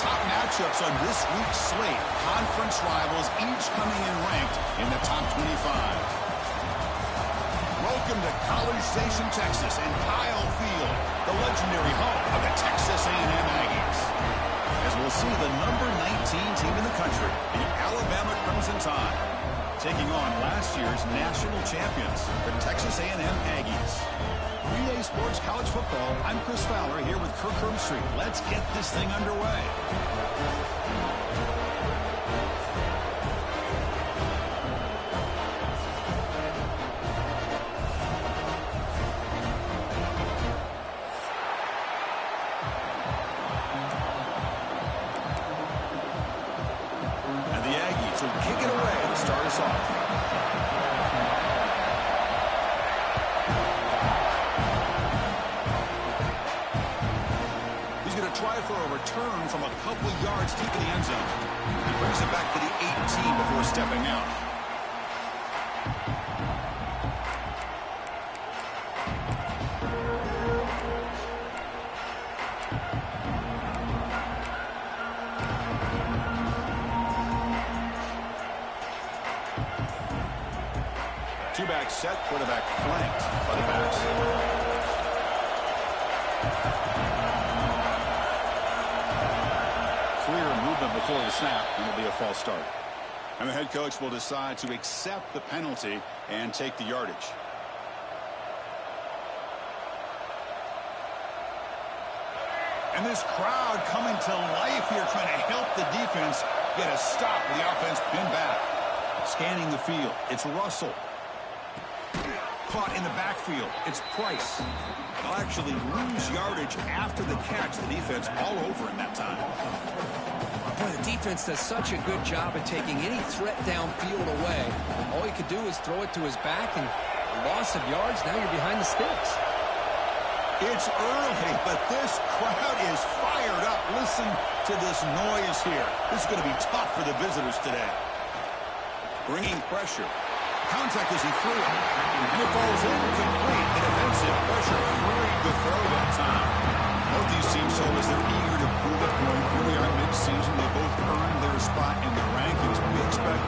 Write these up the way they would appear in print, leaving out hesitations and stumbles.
top matchups on this week's slate. Conference rivals, each coming in ranked in the top 25. Welcome to College Station, Texas, and Kyle Field, the legendary home of the Texas A&M Aggies. As we'll see the number 19 team in the country, the Alabama Crimson Tide, taking on last year's national champions, the Texas A&M Aggies. 3A Sports College Football, I'm Chris Fowler here with Kirk Herbstreit. Let's get this thing underway. From a couple yards deep in the end zone. He brings it back to the 18 before stepping out. Two-back set, quarterback flanked by the backs. Before the snap, and it'll be a false start. And the head coach will decide to accept the penalty and take the yardage. And this crowd coming to life here, trying to help the defense get a stop with the offense pinned back. Scanning the field, it's Russell. Caught in the backfield, it's Price. They'll actually lose yardage after the catch. The defense all over in that time. Boy, the defense does such a good job at taking any threat downfield away. All you could do is throw it to his back, and loss of yards, now you're behind the sticks. It's early, but this crowd is fired up. Listen to this noise here. This is going to be tough for the visitors today. Bringing pressure. Contact as he threw it. And it falls incomplete. The defensive pressure hurried the throw that time. Both these teams told us they're eager to prove a point. Here we are mid-season. They both earned their spot in the rankings. We expect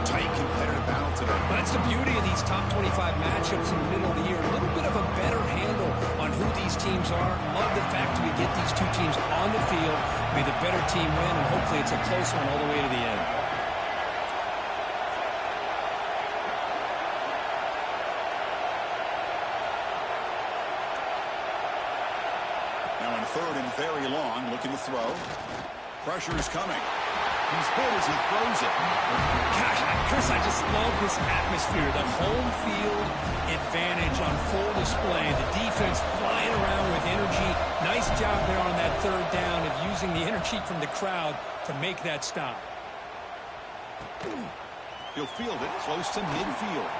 tight competitive battle today. Well, that's the beauty of these top 25 matchups in the middle of the year. A little bit of a better handle on who these teams are. Love the fact we get these two teams on the field. May the better team win, and hopefully it's a close one all the way to the end. Third and very long, looking to throw. Pressure is coming. He's hit as he throws it. Gosh, Chris, I just love this atmosphere. The home field advantage on full display. The defense flying around with energy. Nice job there on that third down of using the energy from the crowd to make that stop. He'll field it close to midfield.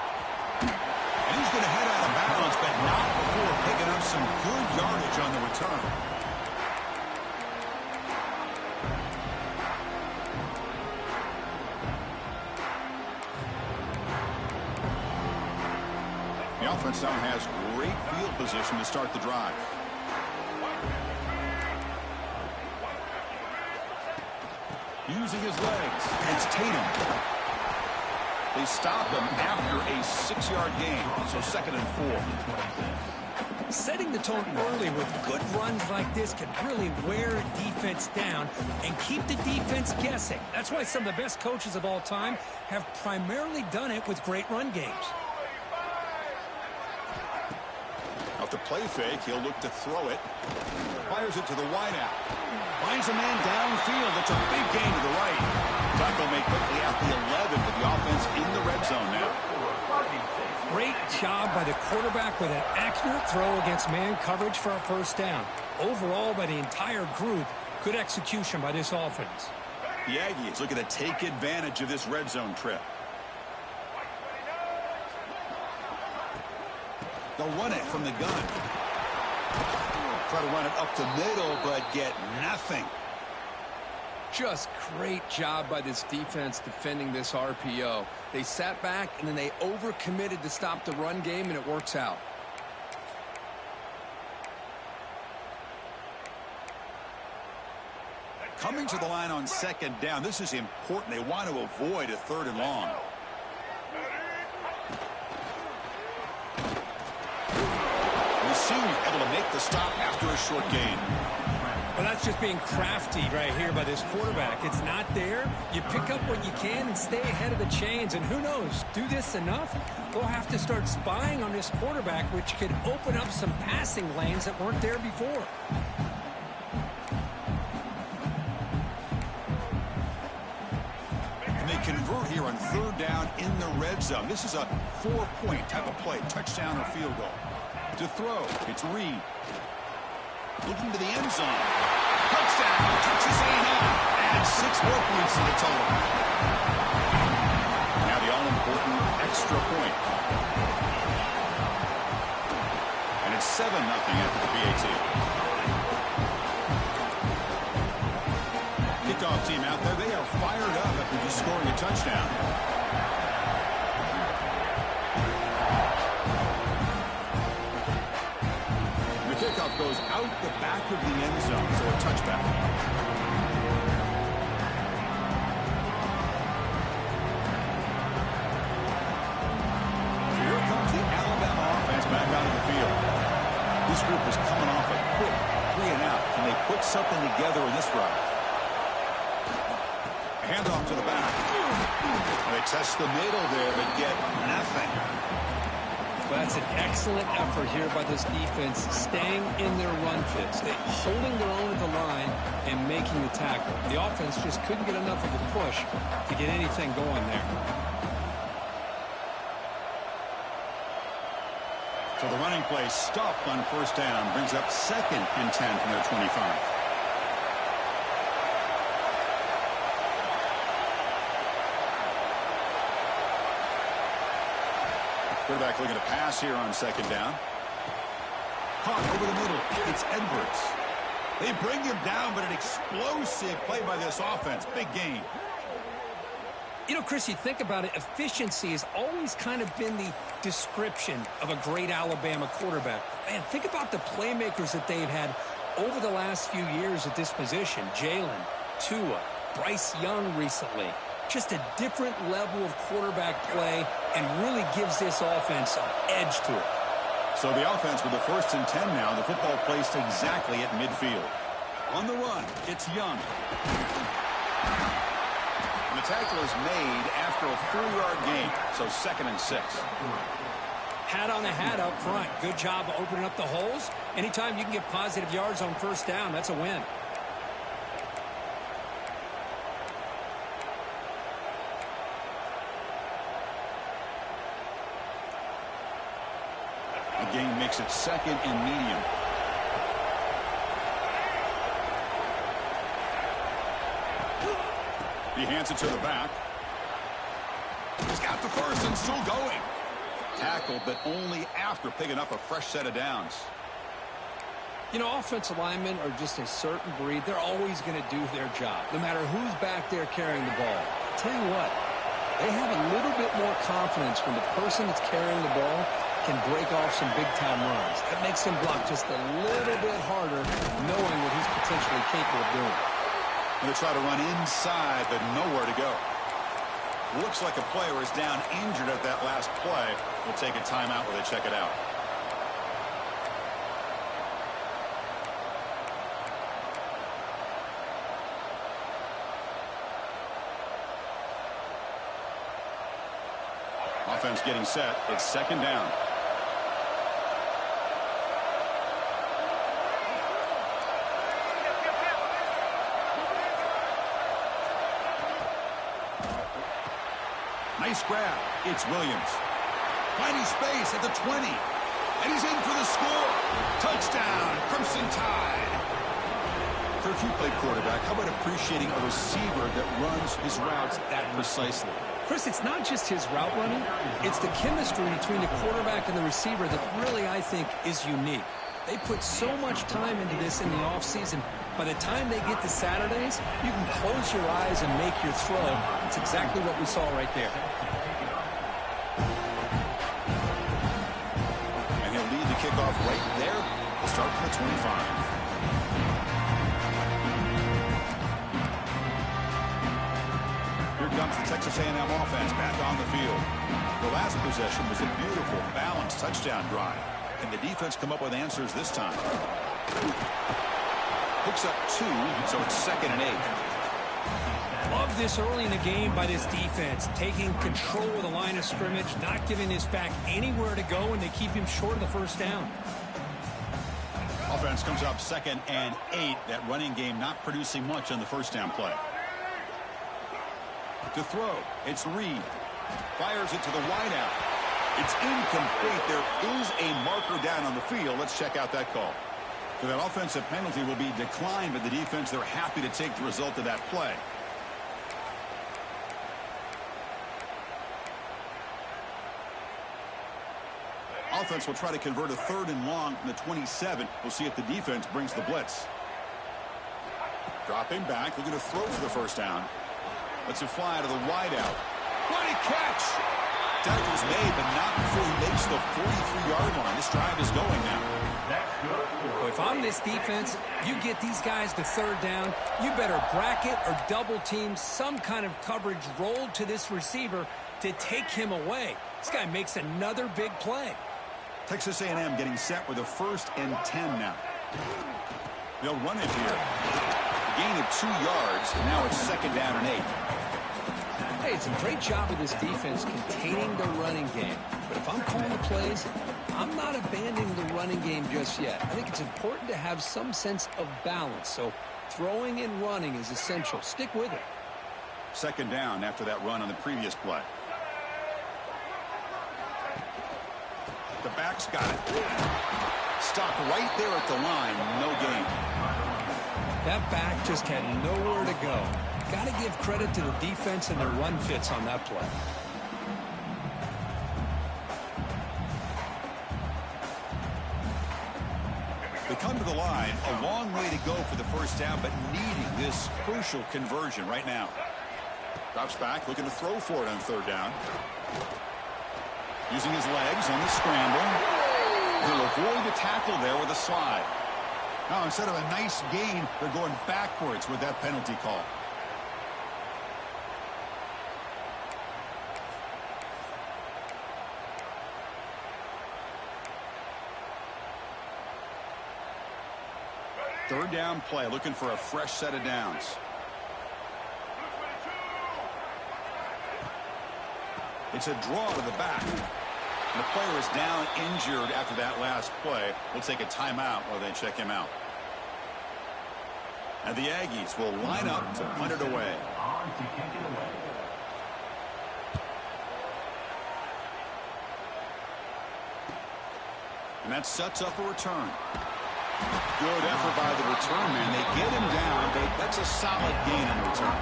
And he's going to head out of bounds, but not before picking up some good yardage on the return. The offense now has great field position to start the drive. Using his legs, it's Tatum. They stop him after a 6-yard gain, so 2nd and 4. Setting the tone early with good runs like this can really wear a defense down and keep the defense guessing. That's why some of the best coaches of all time have primarily done it with great run games. Off the play fake, he'll look to throw it. Fires it to the wideout. Finds a man downfield. It's a big gain to the right. Tackle made quickly at the 11 with the offense in the red zone now. Great job by the quarterback with an accurate throw against man coverage for a first down. Overall, by the entire group, good execution by this offense. The Aggies looking to take advantage of this red zone trip. They'll run it from the gun. Try to run it up the middle, but get nothing. Just great job by this defense defending this RPO. They sat back, and then they overcommitted to stop the run game, and it works out. Coming to the line on second down, this is important. They want to avoid a 3rd and long. The senior able to make the stop after a short gain. Well, that's just being crafty right here by this quarterback. It's not there. You pick up what you can and stay ahead of the chains. And who knows, do this enough, we'll have to start spying on this quarterback, which could open up some passing lanes that weren't there before. And they convert here on 3rd down in the red zone. This is a 4-point type of play, touchdown or field goal. To throw, it's Reed. Looking to the end zone. Touchdown, Texas A&M. Adds 6 more points to the total. Now the all-important extra point. And it's 7-0 after the PAT. Kickoff team out there, they are fired up after just scoring a touchdown. Kickoff goes out the back of the end zone, so a touchback. So here comes the Alabama offense back out of the field. This group is coming off a quick 3-and-out. Can they put something together in this route? Handoff to the back. They test the middle there, but get nothing. That's an excellent effort here by this defense, staying in their run fits, holding their own at the line and making the tackle. The offense just couldn't get enough of a push to get anything going there. So the running play stopped on 1st down, brings up 2nd and 10 from their 25. Quarterback looking to pass here on 2nd down. Caught over the middle. It's Edwards. They bring him down, but an explosive play by this offense. Big gain. You know, Chris, you think about it, efficiency has always kind of been the description of a great Alabama quarterback. Man, think about the playmakers that they've had over the last few years at this position. Jalen, Tua, Bryce Young recently. Just a different level of quarterback play and really gives this offense an edge to it. So the offense with the 1st and 10 now. The football placed exactly at midfield. On the run, it's Young. And the tackle is made after a 4-yard gain, so 2nd and 6. Hat on the hat up front. Good job of opening up the holes. Anytime you can get positive yards on 1st down, that's a win. The gain makes it 2nd and medium. He hands it to the back. He's got the 1st and still going. Tackled, but only after picking up a fresh set of downs. You know, offensive linemen are just a certain breed. They're always going to do their job, no matter who's back there carrying the ball. I'll tell you what, they have a little bit more confidence when the person that's carrying the ball can break off some big-time runs. That makes them block just a little bit harder, knowing what he's potentially capable of doing. And they try to run inside, but nowhere to go. Looks like a player is down injured at that last play. We'll take a timeout while they check it out. Offense getting set. It's 2nd down. Nice grab. It's Williams. Finding space at the 20. And he's in for the score. Touchdown, Crimson Tide. Kirk, you played quarterback. How about appreciating a receiver that runs his routes that precisely? Chris, it's not just his route running. It's the chemistry between the quarterback and the receiver that really, I think, is unique. They put so much time into this in the offseason. By the time they get to Saturdays, you can close your eyes and make your throw. It's exactly what we saw right there. And he'll lead the kickoff right there. We'll start from the 25. brings the Texas A&M offense back on the field. The last possession was a beautiful, balanced touchdown drive. Can the defense come up with answers this time? Picks up 2, so it's 2nd and 8. Love this early in the game by this defense, taking control of the line of scrimmage, not giving this back anywhere to go, and they keep him short of the first down. Offense comes up 2nd and 8. That running game not producing much on the first down play. To throw, it's Reed. Fires it to the wideout. It's incomplete. There is a marker down on the field. Let's check out that call. So that offensive penalty will be declined by the defense. They're happy to take the result of that play. Offense will try to convert a 3rd and long from the 27. We'll see if the defense brings the blitz. Dropping back, looking to throw for the first down. Lets it fly to the wideout. What a catch! Tackle's made, but not before he makes the 43-yard line. This drive is going now. Well, if I'm this defense, you get these guys to 3rd down, you better bracket or double team some kind of coverage rolled to this receiver to take him away. This guy makes another big play. Texas A&M getting set with a 1st and 10 now. They'll run it here. A gain of 2 yards. Now it's 2nd down and 8. Hey, it's a great job of this defense containing the running game. But if I'm calling the plays, I'm not abandoning the running game just yet. I think it's important to have some sense of balance. So throwing and running is essential. Stick with it. 2nd down after that run on the previous play. The back's got it. Stopped right there at the line. No gain. That back just had nowhere to go. Got to give credit to the defense and their run fits on that play. They come to the line. A long way to go for the first down, but needing this crucial conversion right now. Drops back, looking to throw for it on 3rd down. Using his legs on the scramble. He'll avoid the tackle there with a slide. Now, instead of a nice gain, they're going backwards with that penalty call. Third down play, looking for a fresh set of downs. It's a draw to the back. And the player is down injured after that last play. We'll take a timeout while they check him out. And the Aggies will line up to punt it away. And that sets up a return. Good effort by the return man. They get him down, but that's a solid gain in return.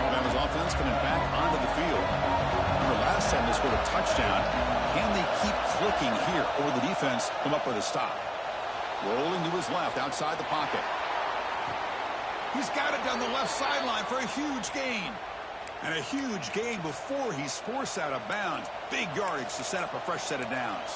Alabama's offense coming back onto the field. Remember last time they scored a touchdown. Can they keep clicking here, or will the defense come up with a stop? Rolling to his left outside the pocket. He's got it down the left sideline for a huge gain. And a huge gain before he's forced out of bounds. Big yardage to set up a fresh set of downs.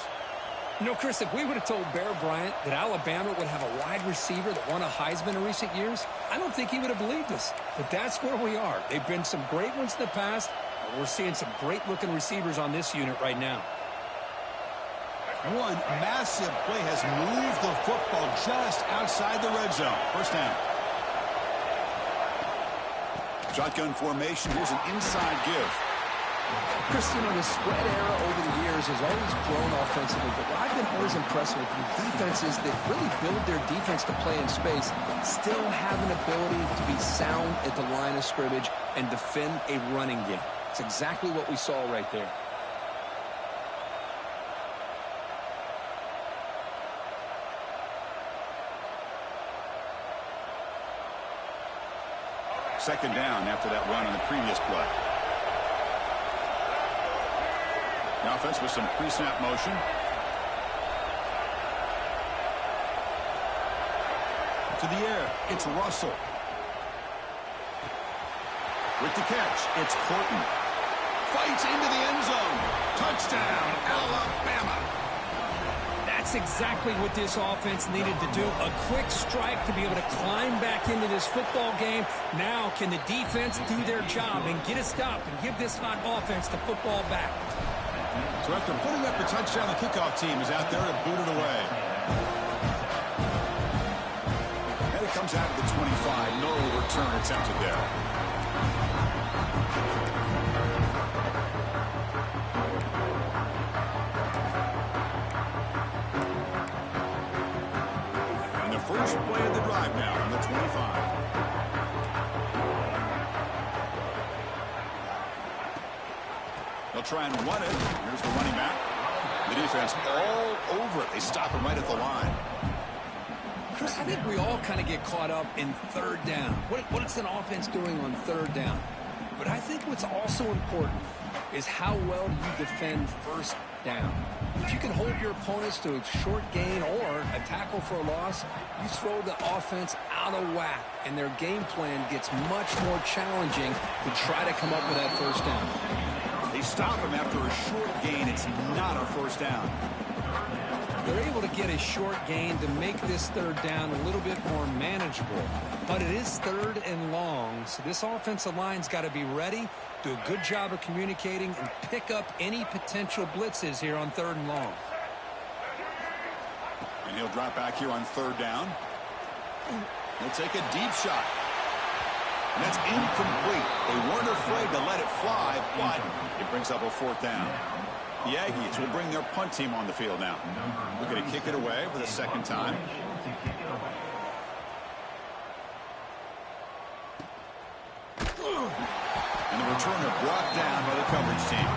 You know, Chris, if we would have told Bear Bryant that Alabama would have a wide receiver that won a Heisman in recent years, I don't think he would have believed us. But that's where we are. They've been some great ones in the past, and we're seeing some great-looking receivers on this unit right now. One massive play has moved the football just outside the red zone. First down. Shotgun formation. Here's an inside give. Chris, you know, the spread era over the years has always grown offensively, but what I've been always impressed with defenses that really build their defense to play in space still have an ability to be sound at the line of scrimmage and defend a running game. It's exactly what we saw right there. Second down after that run on the previous play. The offense with some pre-snap motion. To the air, it's Russell. With the catch, it's Porton. Fights into the end zone. Touchdown, Alabama. That's That's exactly what this offense needed to do. A quick strike to be able to climb back into this football game. Now can the defense do their job and get a stop and give this hot offense the football back? So after putting up the touchdown, the kickoff team is out there to boot it away. And it comes out of the 25. No return attempted there. First play of the drive now from the 25. They'll try and run it. Here's the running back. The defense all over it. They stop him right at the line. Chris, I think we all kind of get caught up in third down. What is an offense doing on third down? But I think what's also important is how well you defend first down. If you can hold your opponents to a short gain or a tackle for a loss, you throw the offense out of whack, and their game plan gets much more challenging to try to come up with that first down. They stop him after a short gain. It's not a first down. They're able to get a short gain to make this third down a little bit more manageable. But it is third and long, so this offensive line's got to be ready, do a good job of communicating, and pick up any potential blitzes here on third and long. And he'll drop back here on third down. He'll take a deep shot. And that's incomplete. They weren't afraid to let it fly, but it brings up a fourth down. The Aggies will bring their punt team on the field now. We're going to kick it away for the second time. And the returner brought down by the coverage team.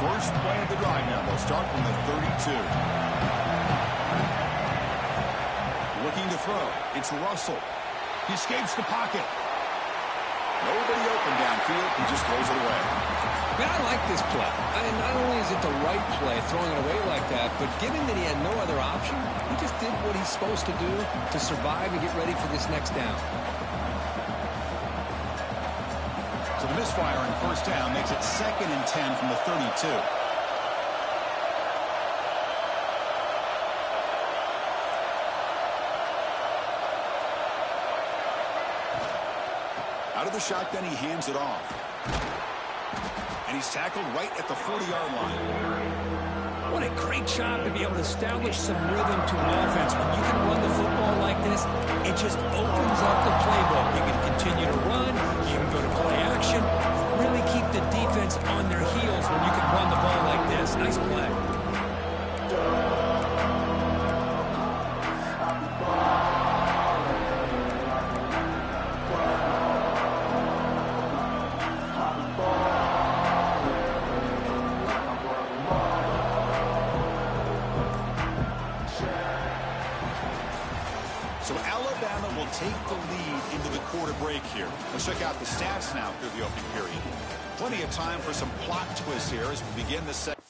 First play of the drive now. They'll start from the 32. Looking to throw. It's Russell. He escapes the pocket. Nobody open downfield. He just throws it away. Man, I like this play. Not only is it the right play, throwing it away like that, but given that he had no other option, he just did what he's supposed to do to survive and get ready for this next down. So the misfire on first down makes it 2nd and 10 from the 32. Out of the shotgun, he hands it off. And he's tackled right at the 40-yard line. What a great job to be able to establish some rhythm to an offense. When you can run the football like this, it just opens up the playbook. You can continue to run. You can go to play action. Really keep the defense on their heels when you can run the ball like this. Nice play. So Alabama will take the lead into the quarter break here. Let's check out the stats now through the opening period. Plenty of time for some plot twists here as we begin the second.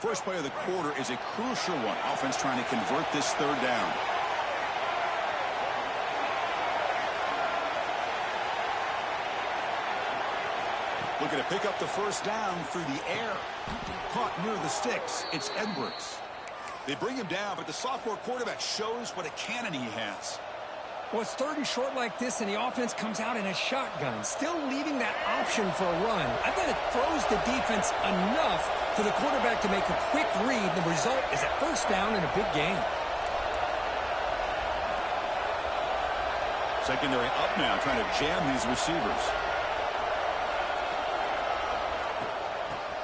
First play of the quarter is a crucial one. Offense trying to convert this third down. Looking to pick up the first down through the air. Caught near the sticks. It's Edwards. They bring him down, but the sophomore quarterback shows what a cannon he has. Well, it's third and short like this, and the offense comes out in a shotgun, still leaving that option for a run. I bet it throws the defense enough for the quarterback to make a quick read. The result is a first down in a big game. Secondary up now, trying to jam these receivers.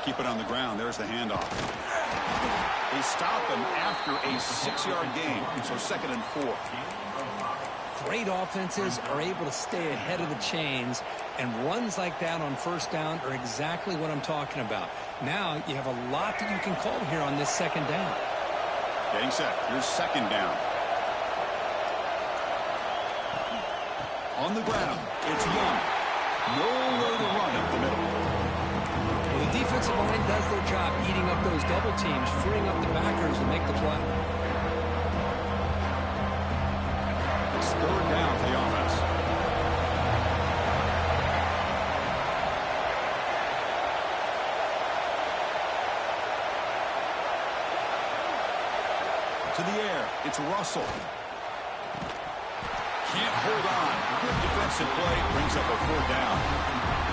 Keep it on the ground. There's the handoff. They stop him after a 6-yard gain, so 2nd and 4. Great offenses are able to stay ahead of the chains, and runs like that on first down are exactly what I'm talking about. Now you have a lot that you can call here on this second down. Getting set. Here's second down. On the ground, it's Young. Nowhere to run up the middle. Well, the defensive line does their job eating up those double teams, freeing up the backers to make the play. It's third down for the offense. To the air, it's Russell. Can't hold on. Good defensive play, brings up a 4th down.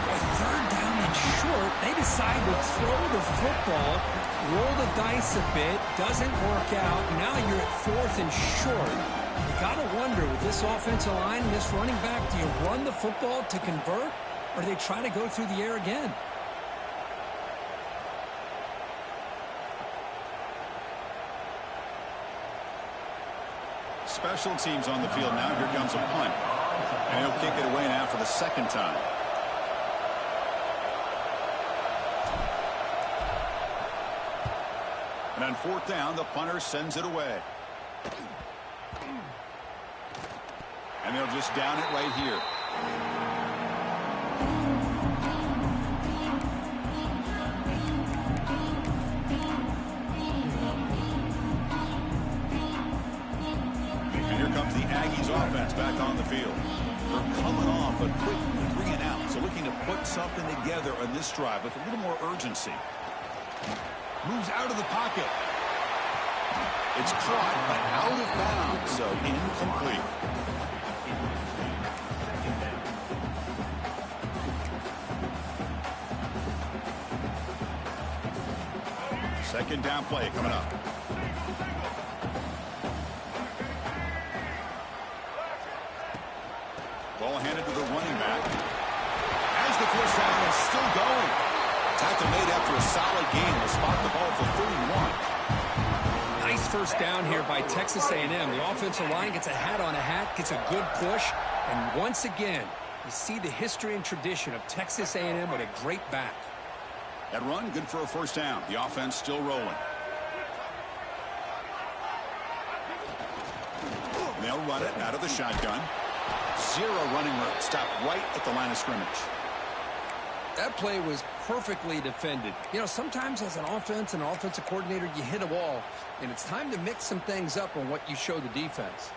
A third down and short, they decide to throw the football, roll the dice a bit, doesn't work out. Now you're at 4th and short. You got to wonder, with this offensive line and this running back, do you run the football to convert, or do they try to go through the air again? Special teams on the field now. Here comes a punt. And he'll kick it away now for the 2nd time. And on 4th down, the punter sends it away. And they'll just down it right here. And here comes the Aggies offense back on the field. They're coming off a quick 3 and out, so looking to put something together on this drive with a little more urgency. Moves out of the pocket. It's caught, but out of bounds, so incomplete. Second down play coming up. Ball handed to the running back. As the first down is still going. Tackle made after a solid game to spot the ball for 31. Nice first down here by Texas A&M. The offensive line gets a hat on a hat, gets a good push, and once again, you see the history and tradition of Texas A&M with a great back. That run, good for a first down. The offense still rolling. And they'll run it out of the shotgun. 0 running room. Stop right at the line of scrimmage. That play was perfectly defended. You know, sometimes as an offense and offensive coordinator, you hit a wall, and it's time to mix some things up on what you show the defense.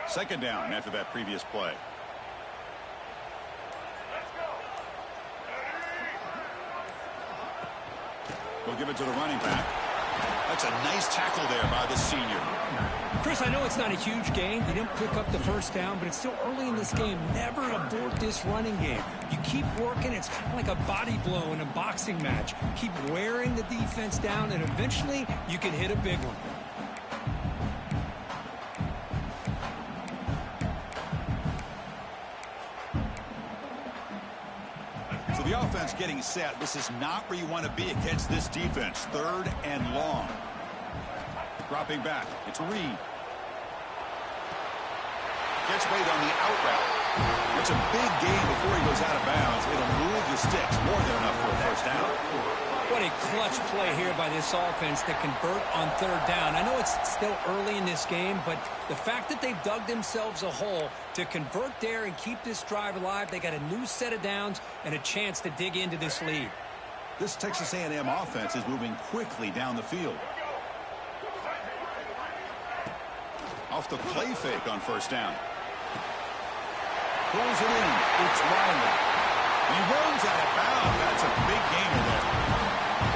Second down after that previous play. We'll give it to the running back. That's a nice tackle there by the senior. Chris, I know it's not a huge game. They didn't pick up the first down, but it's still early in this game. Never abort this running game. You keep working. It's kind of like a body blow in a boxing match. Keep wearing the defense down, and eventually you can hit a big one. So the offense getting set. This is not where you want to be against this defense. 3rd and long. Dropping back. It's Reed. Gets made on the out route. It's a big gain before he goes out of bounds. It'll move the sticks. More than enough for a first down. What a clutch play here by this offense to convert on third down. I know it's still early in this game, but the fact that they've dug themselves a hole to convert there and keep this drive alive, they got a new set of downs and a chance to dig into this lead. This Texas A&M offense is moving quickly down the field. Off the play fake on first down. Pulls it in. It's Riley. He runs out of bounds. That's a big gainer there.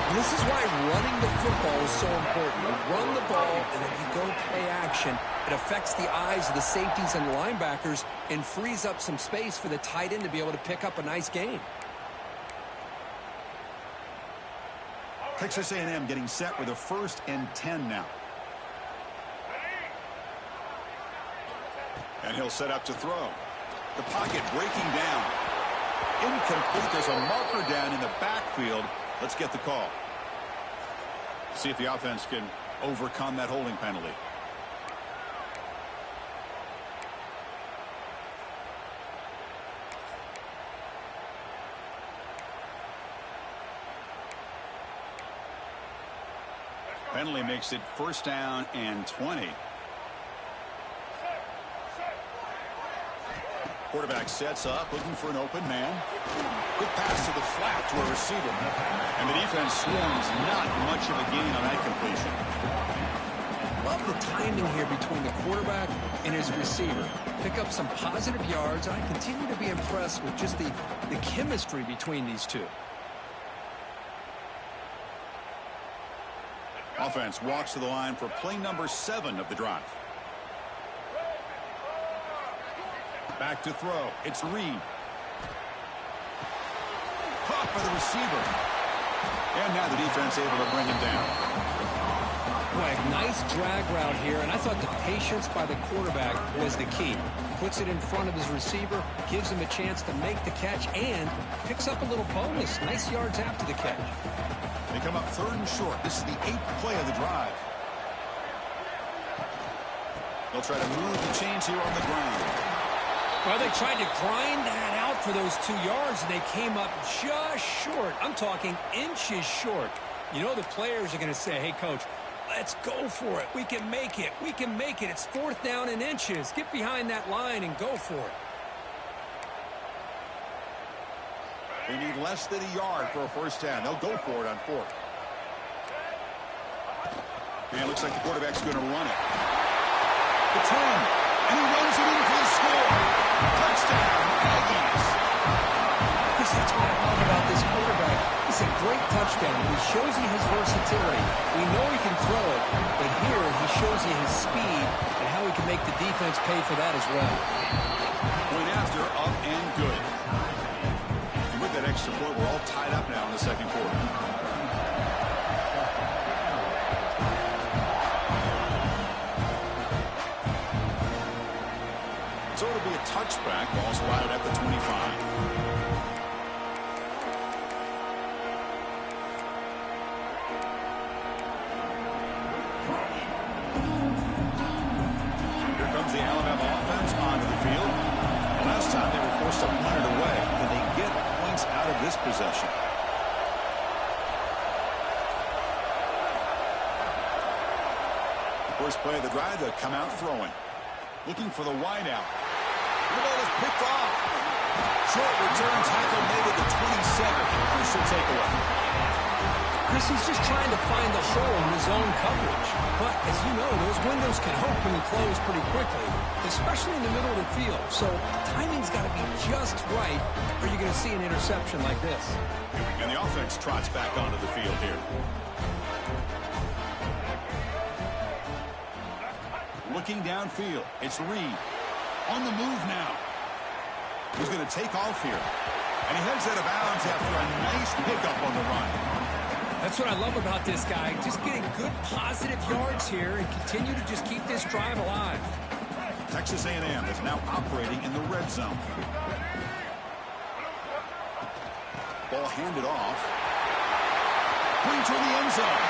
This is why running the football is so important. You run the ball, and then you go play action. It affects the eyes of the safeties and the linebackers and frees up some space for the tight end to be able to pick up a nice gain. Texas A&M getting set with a 1st and 10 now. And he'll set up to throw. The pocket breaking down. Incomplete. There's a marker down in the backfield. Let's get the call. See if the offense can overcome that holding penalty. Penalty makes it 1st down and 20. Quarterback sets up, looking for an open man. Quick pass to the flat to a receiver. And the defense swarms. Not much of a gain on that completion. Love the timing here between the quarterback and his receiver. Pick up some positive yards. I continue to be impressed with just the chemistry between these two. Offense walks to the line for play number 7 of the drive. Back to throw. It's Reed. Caught by the receiver. And now the defense able to bring him down. Boy, a nice drag route here, and I thought the patience by the quarterback was the key. Puts it in front of his receiver, gives him a chance to make the catch, and picks up a little bonus. Nice yards after the catch. They come up 3rd and short. This is the 8th play of the drive. They'll try to move the chains here on the ground. Well, they tried to grind that out for those 2 yards, and they came up just short. I'm talking inches short. You know the players are going to say, hey, Coach, let's go for it. We can make it. We can make it. It's 4th down in inches. Get behind that line and go for it. They need less than a yard for a 1st down. They'll go for it on 4th. And it looks like the quarterback's going to run it. The 10. And he runs it in for the score. Touchdown, Aggies. Chris, that's what I love about this quarterback. It's a great touchdown. He shows you his versatility. We know he can throw it, but here he shows you his speed and how he can make the defense pay for that as well. Point after, up and good. And with that extra point, we're all tied up now in the 2nd quarter. So it'll be a touchback. Ball spotted at the 25. Here comes the Alabama offense onto the field. And last time they were forced to punt it away. Can they get points out of this possession? First play of the drive, they'll come out throwing. Looking for the wideout. The ball is picked off. Short return tackle made at the 27. Crucial takeaway. Chris, he's just trying to find the hole in his own coverage. But, as you know, those windows can open and close pretty quickly, especially in the middle of the field. So, timing's got to be just right, or you're going to see an interception like this. And the offense trots back onto the field here. Looking downfield. It's Reed. On the move now. He's going to take off here. And he heads out of bounds after a nice pickup on the run. That's what I love about this guy. Just getting good positive yards here and continue to just keep this drive alive. Texas A&M is now operating in the red zone. Ball handed off. Putting toward the end zone.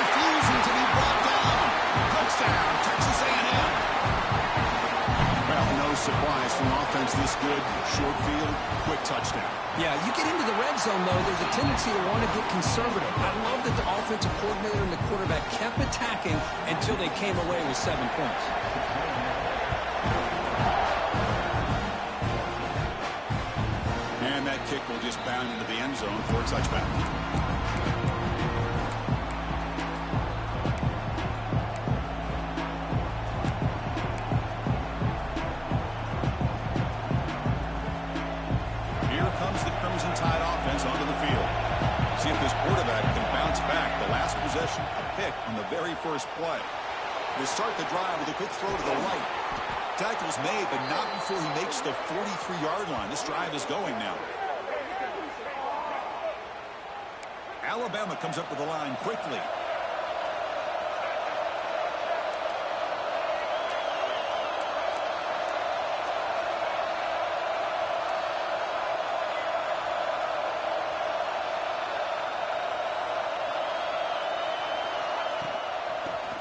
Refusing to be brought down. Touchdown, Texas A&M. Well, no surprised from offense this good. Short field, quick touchdown. Yeah, you get into the red zone, though, there's a tendency to want to get conservative. I love that the offensive coordinator and the quarterback kept attacking until they came away with 7 points. And that kick will just bound into the end zone for a touchback. Onto the field. See if this quarterback can bounce back. The last possession, a pick on the very first play. They start the drive with a quick throw to the right. Tackle's made, but not before he makes the 43-yard line. This drive is going now. Alabama comes up with the line quickly.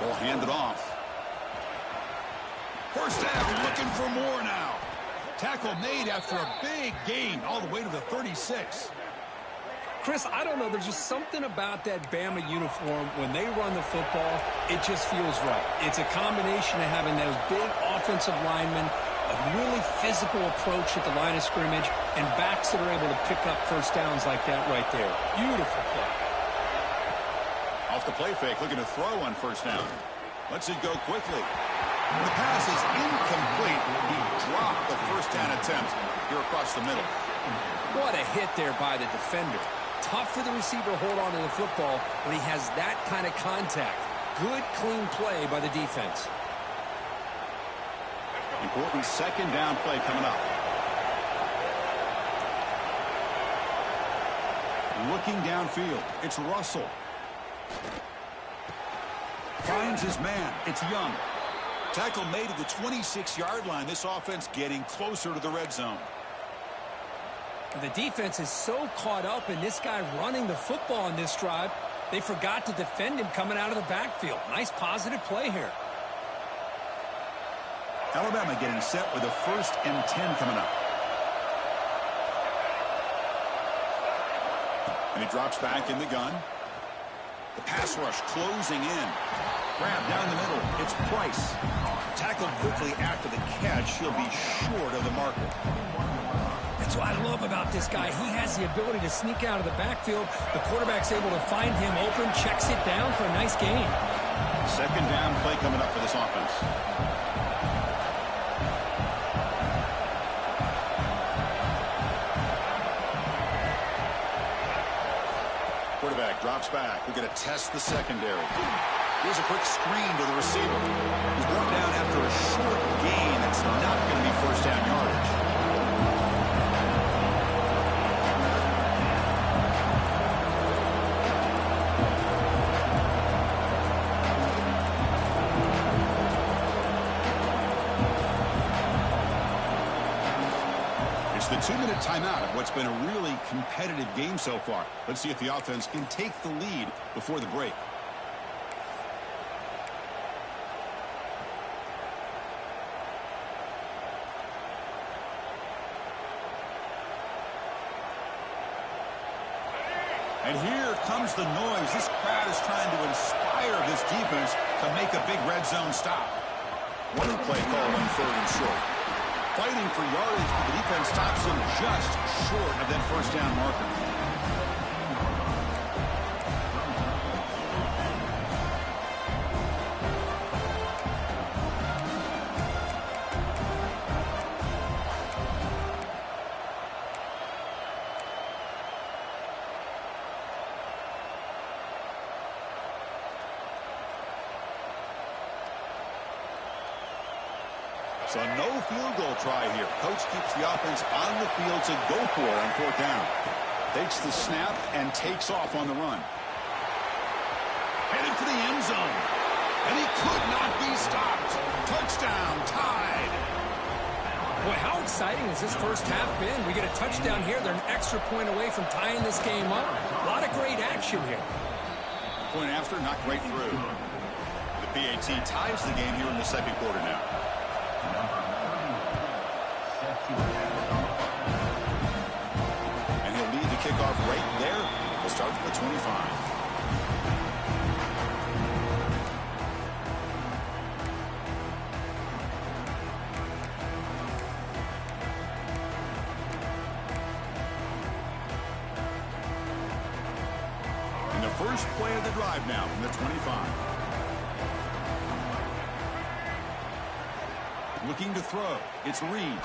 Ball handed off. First down, looking for more now. Tackle made after a big gain all the way to the 36. Chris, I don't know. There's just something about that Bama uniform. When they run the football, it just feels right. It's a combination of having those big offensive linemen, a really physical approach at the line of scrimmage, and backs that are able to pick up first downs like that right there. Beautiful play. Off the play fake, looking to throw on first down. Lets it go quickly. The pass is incomplete. He dropped the first down attempt here across the middle. What a hit there by the defender. Tough for the receiver to hold on to the football when he has that kind of contact. Good, clean play by the defense. Important second down play coming up. Looking downfield, it's Russell. Finds his man. It's Young. Tackle made at the 26-yard line. This offense getting closer to the red zone. The defense is so caught up in this guy running the football in this drive, they forgot to defend him coming out of the backfield. Nice positive play here. Alabama getting set with a 1st and 10 coming up. And he drops back in the gun. The pass rush closing in. Grab down the middle. It's Price. Tackled quickly after the catch. He'll be short of the marker. That's what I love about this guy. He has the ability to sneak out of the backfield. The quarterback's able to find him open, checks it down for a nice gain. Second down play coming up for this offense. Quarterback drops back. We're going to test the secondary. Here's a quick screen to the receiver. He's brought down after a short gain. It's not going to be first down yardage. It's the 2-minute timeout of what's been a really competitive game so far. Let's see if the offense can take the lead before the break. And here comes the noise. This crowd is trying to inspire this defense to make a big red zone stop. One play call on 3rd and short. Fighting for yardage, but the defense stops him just short of that first down marker. So no field goal try here. Coach keeps the offense on the field to go for it on 4th down. Takes the snap and takes off on the run. Headed for the end zone. And he could not be stopped. Touchdown, tied. Boy, how exciting has this first half been? We get a touchdown here. They're an extra point away from tying this game up. A lot of great action here. Point after, not right through. The PAT ties the game here in the second quarter now. And he'll lead the kickoff right there. We'll start from the 25. First play of the drive now from the 25. Looking to throw. It's Reed.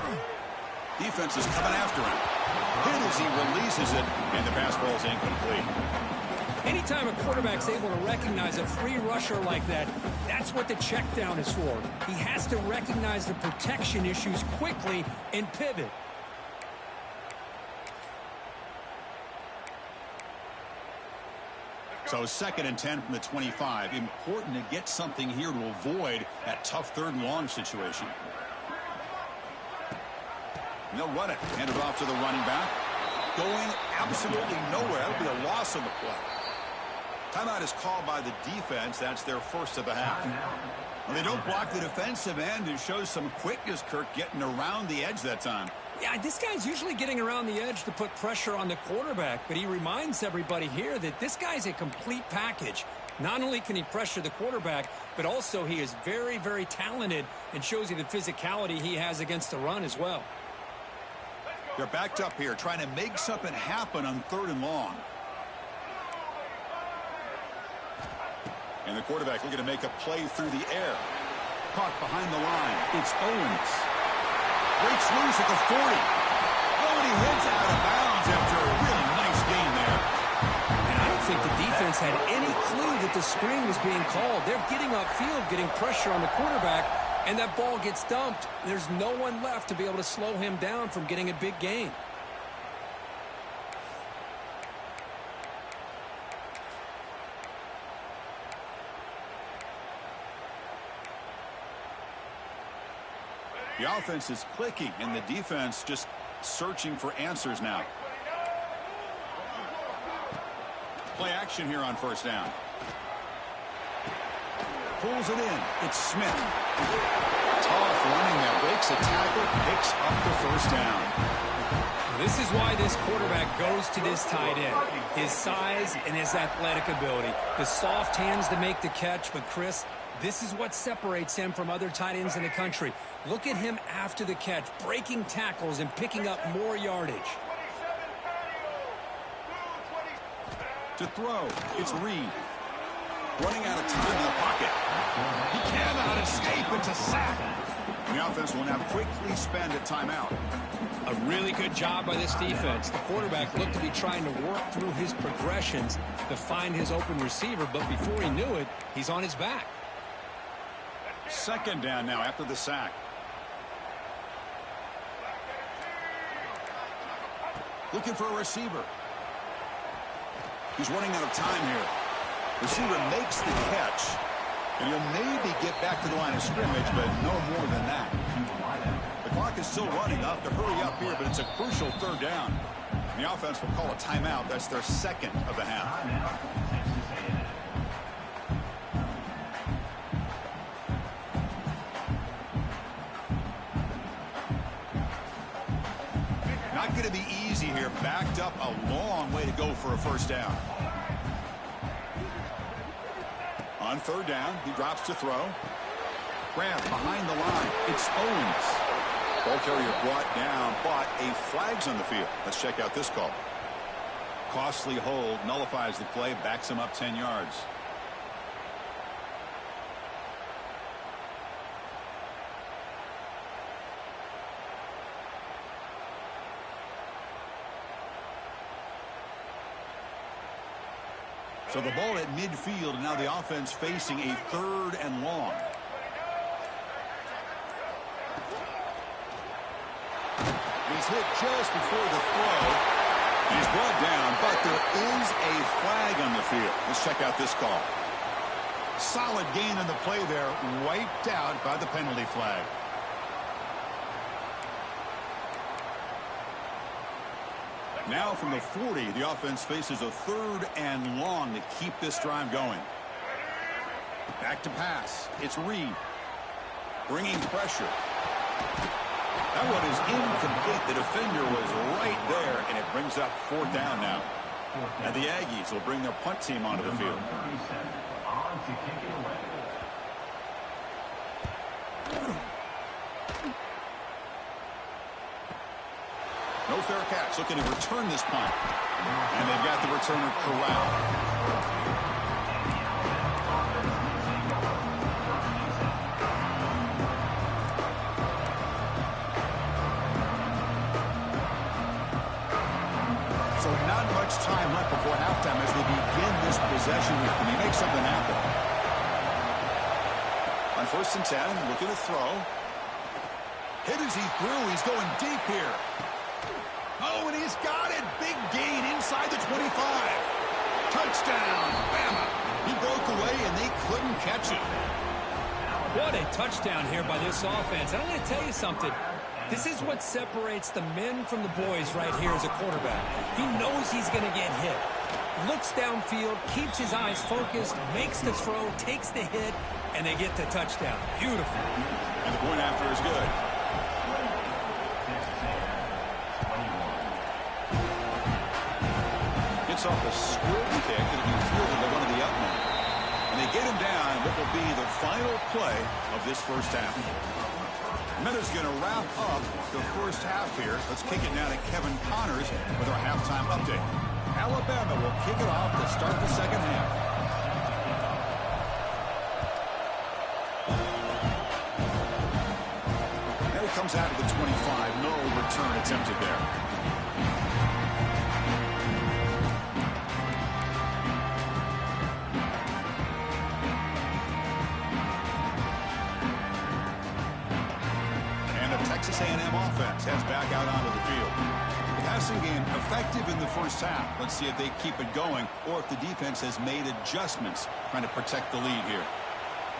Defense is coming after him. Hit as he releases it, and the pass ball is incomplete. Anytime a quarterback's able to recognize a free rusher like that, that's what the check down is for. He has to recognize the protection issues quickly and pivot. So 2nd and 10 from the 25. Important to get something here to avoid that tough 3rd and long situation. And they'll run it. Hand it off to the running back. Going absolutely nowhere. That would be a loss on the play. Timeout is called by the defense. That's their first of the half. Well, they don't block the defensive end. It shows some quickness, Kirk, getting around the edge that time. Yeah, this guy's usually getting around the edge to put pressure on the quarterback, but he reminds everybody here that this guy's a complete package. Not only can he pressure the quarterback, but also he is very, very talented and shows you the physicality he has against the run as well. They're backed up here trying to make something happen on 3rd and long. And the quarterback looking to make a play through the air. Caught behind the line. It's Owens. Breaks loose at the 40. Oh, and he heads out of bounds after a really nice gain there. And I don't think the defense had any clue that the screen was being called. They're getting upfield, getting pressure on the quarterback, and that ball gets dumped. There's no one left to be able to slow him down from getting a big gain. The offense is clicking, and the defense just searching for answers now. Play action here on 1st down. Pulls it in. It's Smith. Tough running that breaks a tackle, picks up the 1st down. This is why this quarterback goes to this tight end. His size and his athletic ability. The soft hands to make the catch, but Chris, this is what separates him from other tight ends in the country. Look at him after the catch, breaking tackles and picking up more yardage. To throw, it's Reed. Running out of time in the pocket. He cannot escape. It's a sack. And the offense will now quickly spend a timeout. A really good job by this defense. The quarterback looked to be trying to work through his progressions to find his open receiver, but before he knew it, he's on his back. 2nd down now after the sack. Looking for a receiver. He's running out of time here. Receiver makes the catch, and he'll maybe get back to the line of scrimmage, but no more than that. The clock is still running. They'll have to hurry up here, but it's a crucial 3rd down. And the offense will call a timeout. That's their 2nd of the half. Not going to be easy here. Backed up a long way to go for a 1st down. On 3rd down, he drops to throw. Grab behind the line. It's Owens. Ball carrier brought down, but a flag's on the field. Let's check out this call. Costly hold, nullifies the play, backs him up 10 yards. So the ball at midfield, and now the offense facing a 3rd and long. He's hit just before the throw. He's brought down, but there is a flag on the field. Let's check out this call. Solid gain on the play there, wiped out by the penalty flag. Now from the 40, the offense faces a 3rd and long to keep this drive going. Back to pass. It's Reed. Bringing pressure. That one is incomplete. The defender was right there, and it brings up 4th down now. And the Aggies will bring their punt team onto the field. No fair catch. Looking to return this punt. And they've got the returner corralled. Time left before halftime as we begin this possession here. Can he make something happen? On 1st and 10, looking to throw. Hit as he threw. He's going deep here. Oh, and he's got it. Big gain inside the 25. Touchdown, Bama. He broke away, and they couldn't catch him. What a touchdown here by this offense. I'm going to tell you something. This is what separates the men from the boys right here as a quarterback. He knows he's going to get hit. Looks downfield, keeps his eyes focused, makes the throw, takes the hit, and they get the touchdown. Beautiful. And the point after is good. Gets off a squib kick that he fielded to one of the up men. And they get him down in what will be the final play of this first half. Minutes going to wrap up the first half here. Let's kick it now to Kevin Connors with our halftime update. Alabama will kick it off to start the second half. Now he comes out of the 25. No return attempted there. Texas A&M offense heads back out onto the field. The passing game effective in the first half. Let's see if they keep it going or if the defense has made adjustments trying to protect the lead here.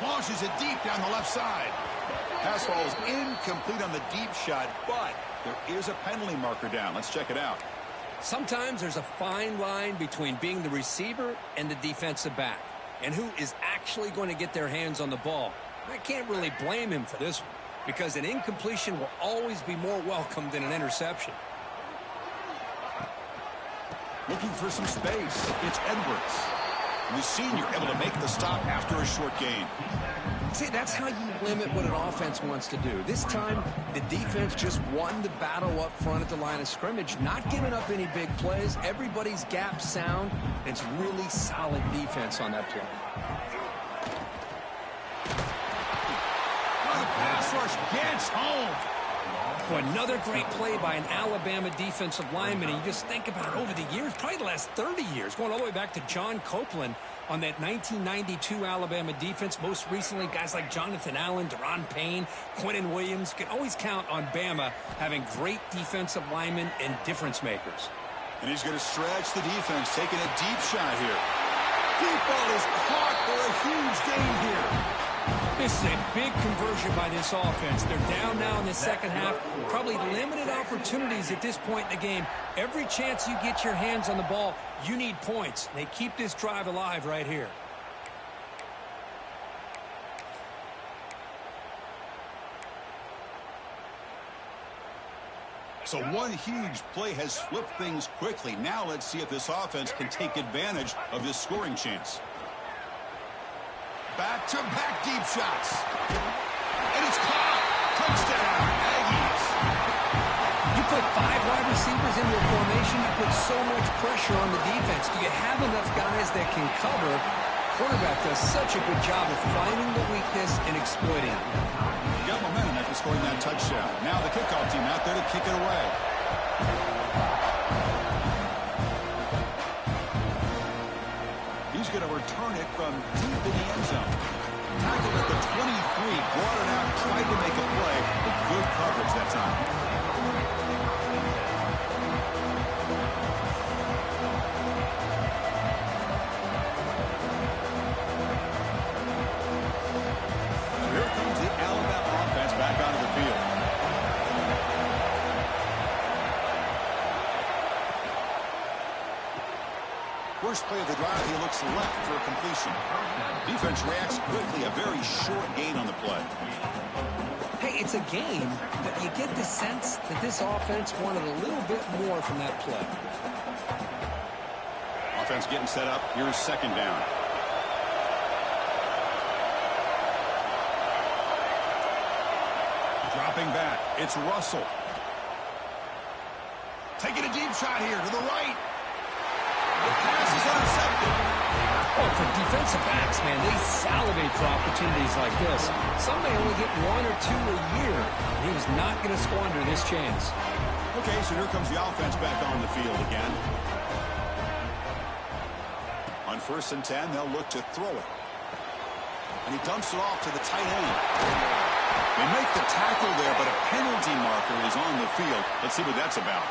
Launches it deep down the left side. Pass falls incomplete on the deep shot, but there is a penalty marker down. Let's check it out. Sometimes there's a fine line between being the receiver and the defensive back, and who is actually going to get their hands on the ball. I can't really blame him for this one, because an incompletion will always be more welcome than an interception. Looking for some space. It's Edwards. The senior able to make the stop after a short gain. See, that's how you limit what an offense wants to do. This time, the defense just won the battle up front at the line of scrimmage, not giving up any big plays. Everybody's gap sound. It's really solid defense on that play. Pass rush gets home. Boy, another great play by an Alabama defensive lineman. And you just think about it over the years, probably the last 30 years, going all the way back to John Copeland on that 1992 Alabama defense. Most recently, guys like Jonathan Allen, Deron Payne, Quentin Williams. You can always count on Bama having great defensive linemen and difference makers. And he's going to stretch the defense, taking a deep shot here. Deep ball is caught for a huge gain here. This is a big conversion by this offense. They're down now in the second half. Probably limited opportunities at this point in the game. Every chance you get your hands on the ball, you need points. They keep this drive alive right here. So one huge play has flipped things quickly. Now let's see if this offense can take advantage of this scoring chance. Back-to-back deep shots. And it's caught. Touchdown, Aggies. You put 5 wide receivers into a formation, you put so much pressure on the defense. Do you have enough guys that can cover? Quarterback does such a good job of finding the weakness and exploiting it. He got momentum after scoring that touchdown. Now the kickoff team out there to kick it away. He's going to return it from deep in the end zone. Tackled at the 23, brought it out, tried to make a play, but good coverage that time. So here comes the Alabama offense back onto the field. First play of the drive, he looks left for a completion. Defense reacts quickly, a very short gain on the play. Hey, it's a game, but you get the sense that this offense wanted a little bit more from that play. Offense getting set up. Here's second down. Dropping back. It's Russell. Taking a deep shot here to the right. The pass is intercepted. Oh, for defensive backs, man, they salivate for opportunities like this. Some may only get 1 or 2 a year. And he was not going to squander this chance. Okay, so here comes the offense back on the field again. On 1st and 10, they'll look to throw it. And he dumps it off to the tight end. They make the tackle there, but a penalty marker is on the field. Let's see what that's about.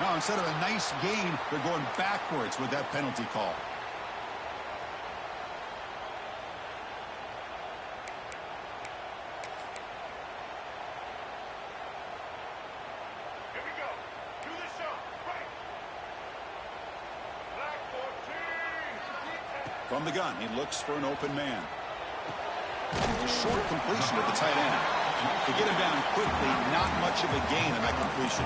Now, instead of a nice gain, they're going backwards with that penalty call. Here we go. Do the show. Right. Black 14. From the gun, he looks for an open man. A short completion at the tight end. To get him down quickly, not much of a gain on that completion.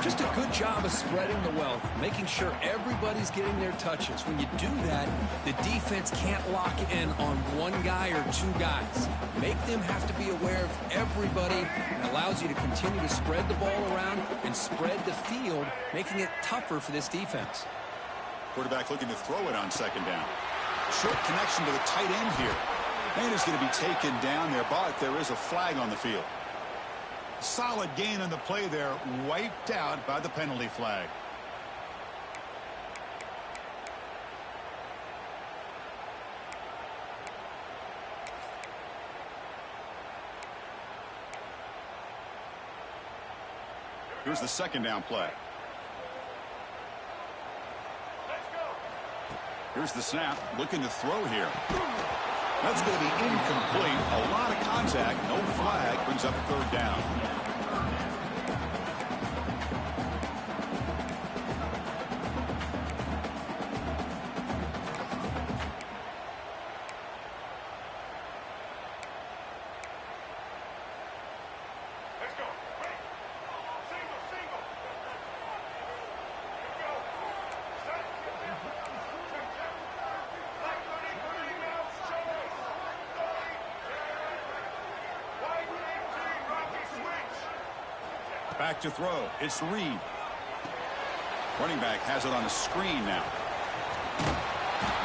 Just a good job of spreading the wealth, making sure everybody's getting their touches. When you do that, the defense can't lock in on 1 guy or 2 guys. Make them have to be aware of everybody. It allows you to continue to spread the ball around and spread the field, making it tougher for this defense. Quarterback looking to throw it on second down. Short connection to the tight end here. And it's going to be taken down there, but there is a flag on the field. Solid gain on the play there, wiped out by the penalty flag. Here's the second down play. Here's the snap, looking to throw here. That's going to be incomplete. A lot of contact, no flag, brings up 3rd down. Let's go. Right. Single, single. Here we go. Set. Black 30, now choice. White 18, Rocky switch. Back to throw. It's Reed. Running back has it on the screen now.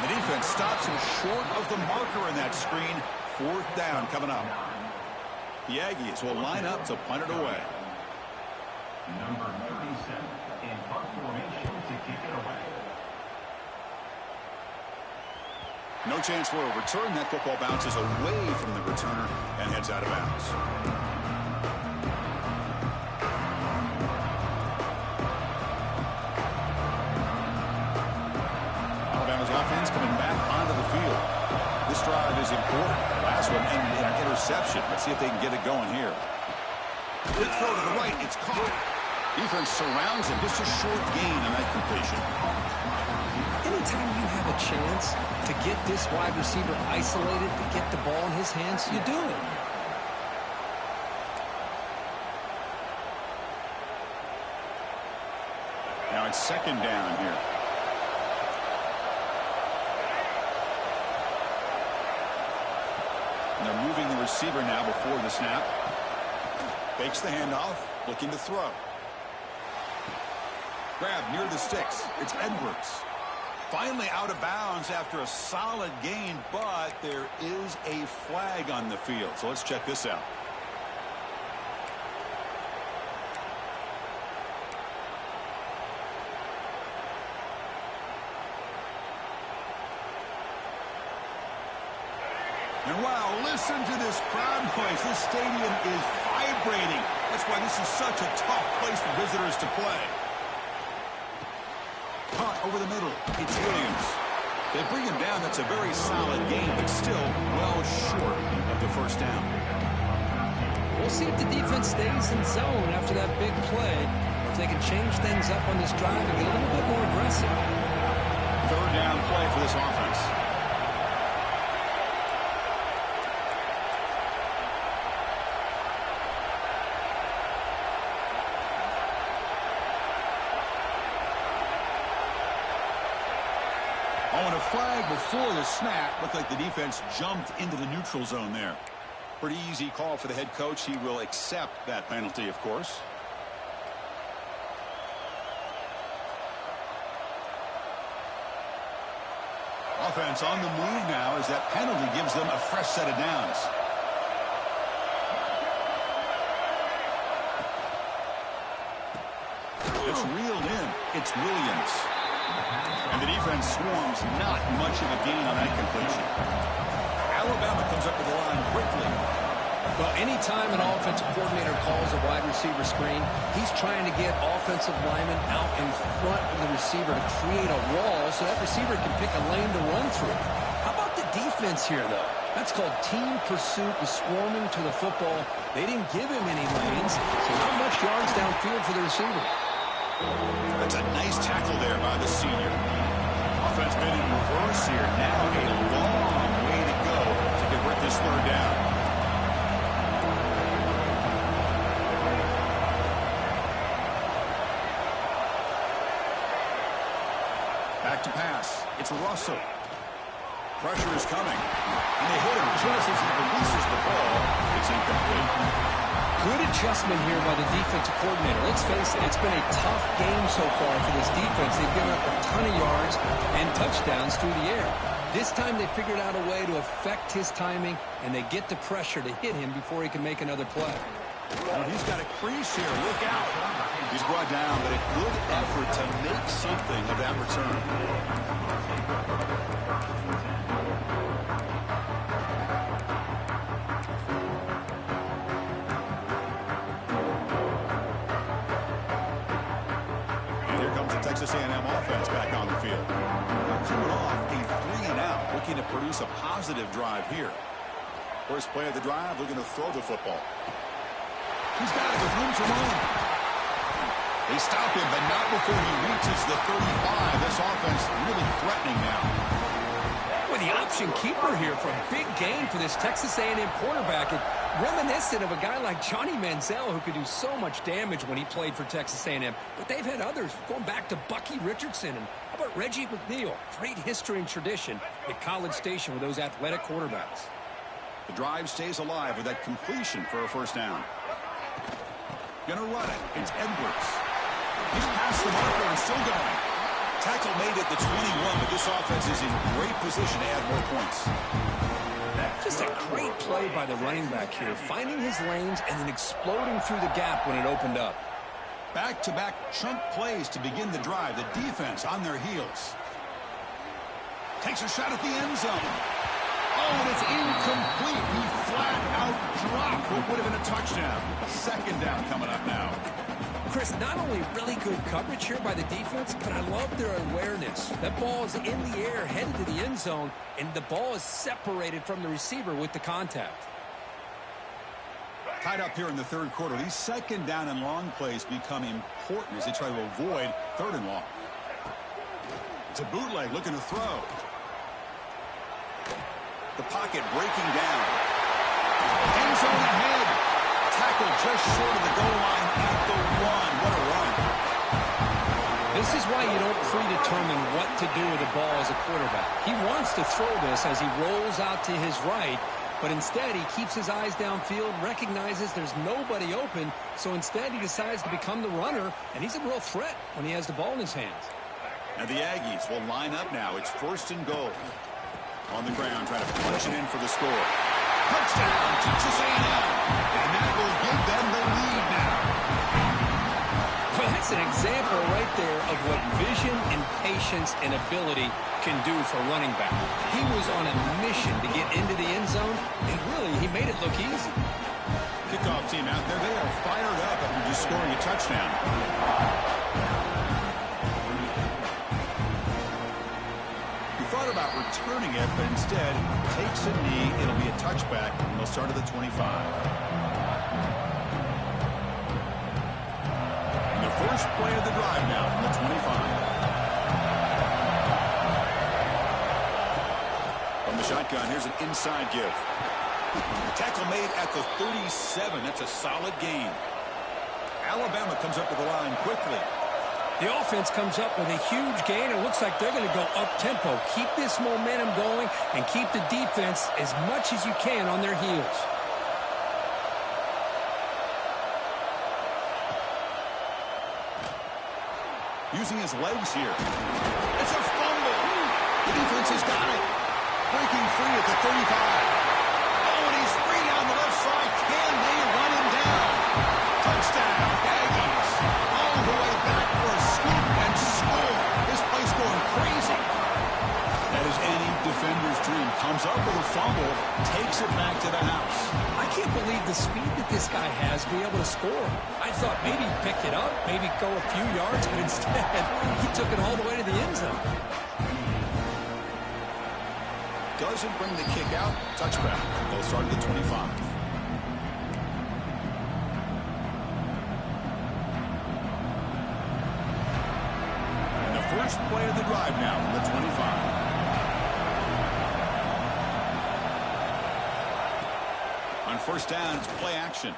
The defense stops him short of the marker in that screen. 4th down coming up. The Aggies will line up to punt it away. Number 37 in punt formation to kick it away. No chance for a return. That football bounces away from the returner and heads out of bounds. Alabama's offense coming back onto the field. This drive is important. Last one ended in an interception. Let's see if they can get it going here. Quick throw to the right. It's caught. Defense surrounds him. Just a short gain on that completion. Anytime you have a chance to get this wide receiver isolated, to get the ball in his hands, you do it. Now it's second down here. And they're moving the receiver now before the snap. Fakes the handoff, looking to throw. Grab near the sticks. It's Edwards. Finally out of bounds after a solid gain, but there is a flag on the field. So let's check this out. And wow, listen to this crowd noise. This stadium is vibrating. That's why this is such a tough place for visitors to play. Caught over the middle. It's Williams. They bring him down. That's a very solid game, but still well short of the 1st down. We'll see if the defense stays in zone after that big play. if they can change things up on this drive and get a little bit more aggressive. Third down play for this offense. Oh, and a flag before the snap. Looked like the defense jumped into the neutral zone there. Pretty easy call for the head coach. He will accept that penalty, of course. Offense on the move now as that penalty gives them a fresh set of downs. It's reeled in. It's Williams. And the defense swarms. Not much of a gain on that completion. Alabama comes up to the line quickly. Well, anytime an offensive coordinator calls a wide receiver screen, he's trying to get offensive linemen out in front of the receiver to create a wall so that receiver can pick a lane to run through. How about the defense here, though? That's called team pursuit and swarming to the football. They didn't give him any lanes, so not much yards downfield for the receiver. That's a nice tackle there by the senior. Offense been in reverse here. Now a long way to go to convert this third down. Back to pass. It's Russell. Pressure is coming. And they hit him just as he releases the ball. It's incomplete. Good adjustment here by the defensive coordinator. Let's face it, it's been a tough game so far for this defense. They've given up a ton of yards and touchdowns through the air. This time they figured out a way to affect his timing, and they get the pressure to hit him before he can make another play. Well, he's got a crease here. Look out. He's brought down, but a good effort to make something of that return. And here comes the Texas A&M offense back on the field. They're coming off a 3-and-out, looking to produce a positive drive here. First play of the drive, looking to throw the football. He's got it with room to run. They stop him, but not before he reaches the 35. This offense really threatening now. With the option keeper here for a big gain for this Texas A&M quarterback. It, reminiscent of a guy like Johnny Manziel who could do so much damage when he played for Texas A&M. But they've had others going back to Bucky Richardson. And how about Reggie McNeil? Great history and tradition at College Station with those athletic quarterbacks. The drive stays alive with that completion for a first down. Gonna run it. It's Edwards. He's past the marker and still going. Tackle made at the 21, but this offense is in great position to add more points. Just a great play by the running back here, finding his lanes and then exploding through the gap when it opened up. Back-to-back chunk plays to begin the drive. The defense on their heels. Takes a shot at the end zone. Oh, and it's incomplete. He flat out dropped what would have been a touchdown. Second down coming up now. Chris, not only really good coverage here by the defense, but I love their awareness. That ball is in the air, headed to the end zone, and the ball is separated from the receiver with the contact. Tied up here in the third quarter. These second down and long plays become important as they try to avoid third and long. It's a bootleg looking to throw. The pocket breaking down. End zone ahead. Tackle just short of the goal line at the 1. What a run. This is why you don't predetermine what to do with the ball as a quarterback. He wants to throw this as he rolls out to his right, but instead he keeps his eyes downfield, recognizes there's nobody open, so instead he decides to become the runner, and he's a real threat when he has the ball in his hands. And the Aggies will line up now. It's first and goal. On the ground, trying to punch it in for the score. Touchdown, Texas A&M. And that will give them the lead now. Well, that's an example right there of what vision and patience and ability can do for running back. He was on a mission to get into the end zone, and really, he made it look easy. Kickoff team out there. They are fired up after just scoring a touchdown. Thought about returning it, but instead takes a knee. It'll be a touchback, and they'll start at the 25. And the first first play of the drive now from the 25. From the shotgun, here's an inside give. Tackle made at the 37. That's a solid gain. Alabama comes up to the line quickly. The offense comes up with a huge gain. It looks like they're going to go up-tempo. Keep this momentum going and keep the defense as much as you can on their heels. Using his legs here. It's a fumble. The defense has got it. Breaking free at the 35. Oh, and he's free down the left side. Can they run him down? Touchdown, Aggies. All the way back for a scoop and score. This place going crazy. That is any defender's dream. Comes up with a fumble, takes it back to the house. I can't believe the speed that this guy has to be able to score. I thought maybe pick it up, maybe go a few yards, but instead he took it all the way to the end zone. Doesn't bring the kick out. Touchback. They'll start at the 25. And the first play of the drive now from the 25. On first down, it's play action.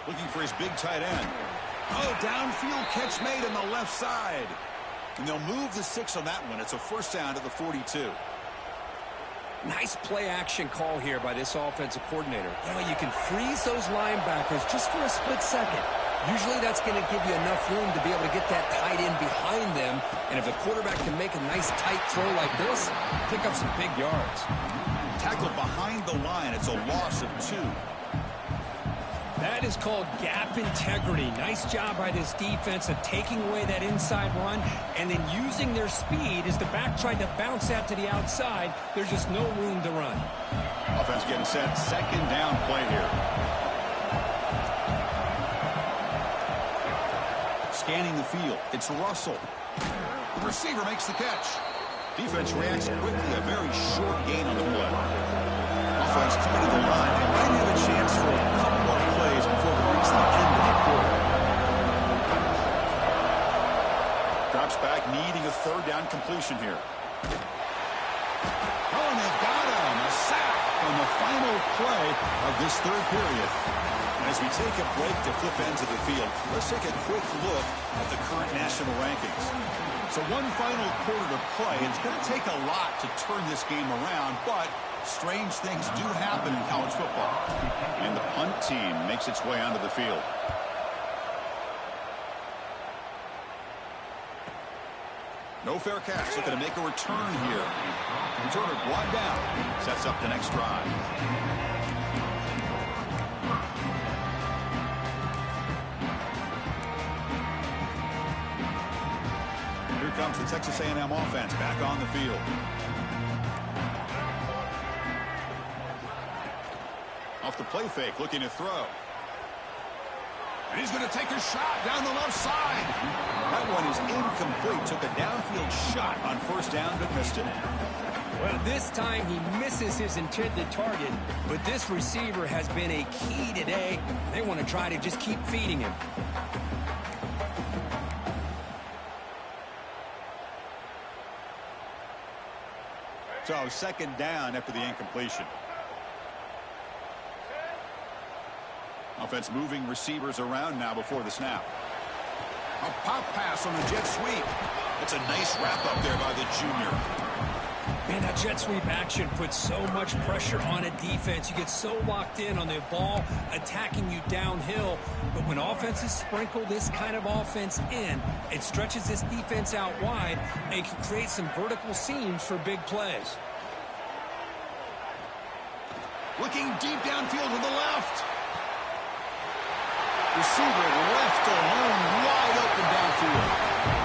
Looking for his big tight end. Oh, downfield catch made on the left side. And they'll move the 6 on that one. It's a first down to the 42. Nice play action call here by this offensive coordinator. You know, you can freeze those linebackers just for a split second. Usually that's going to give you enough room to be able to get that tight end behind them. And if the quarterback can make a nice tight throw like this, pick up some big yards. Tackle behind the line. It's a loss of 2. That is called gap integrity. Nice job by this defense of taking away that inside run and then using their speed as the back tried to bounce that to the outside. There's just no room to run. Offense getting set. Second down play here. Scanning the field. It's Russell. The receiver makes the catch. Defense reacts quickly. A very short gain on the play. Offense coming to the line. They might have a chance for a couple more plays before we reach the end of the quarter. Drops back, needing a third down completion here. Oh, and they've got him. A sack on the final play of this third period. And as we take a break to flip ends of the field, let's take a quick look at the current national rankings. So one final quarter to play. It's going to take a lot to turn this game around, but strange things do happen in college football. And the punt team makes its way onto the field. No fair catch. Looking to make a return here. Returner brought down. Sets up the next drive. Here comes the Texas A&M offense back on the field. Off the play fake, looking to throw. And he's going to take a shot down the left side. That one is incomplete. Took a downfield shot on first down, but missed it. Well, this time he misses his intended target, but this receiver has been a key today. They want to try to just keep feeding him. So second down after the incompletion. Offense moving receivers around now before the snap. A pop pass on the jet sweep. That's a nice wrap up there by the junior. Man, that jet sweep action puts so much pressure on a defense. You get so locked in on the ball attacking you downhill. But when offenses sprinkle this kind of offense in, it stretches this defense out wide and can create some vertical seams for big plays. Looking deep downfield to the left. Receiver left alone, wide open downfield.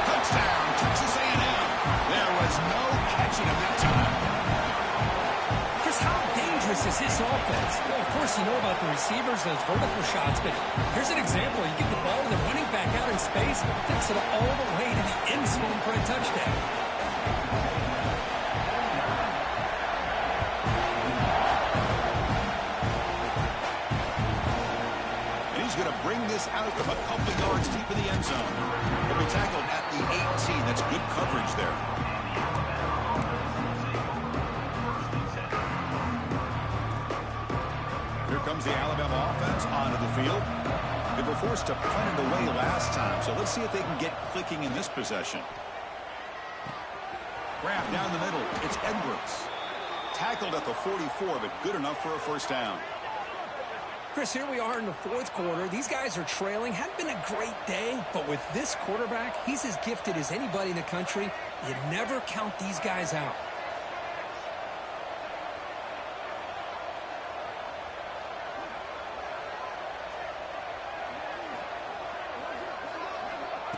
Touchdown, Texas A&M. There was no catching him that time. Chris, how dangerous is this offense? Well, of course, you know about the receivers, those vertical shots, but here's an example. You get the ball and the running back out in space, takes it all the way to the end zone for a touchdown. He's going to bring this out from a couple yards deep in the end zone. He'll be tackled at the 18. That's good coverage there. Here comes the Alabama offense onto the field. They were forced to punt it away last time, so let's see if they can get clicking in this possession. Grab down the middle. It's Edwards. Tackled at the 44, but good enough for a first down. Chris, here we are in the fourth quarter. These guys are trailing. Hadn't been a great day, but with this quarterback, he's as gifted as anybody in the country. You never count these guys out.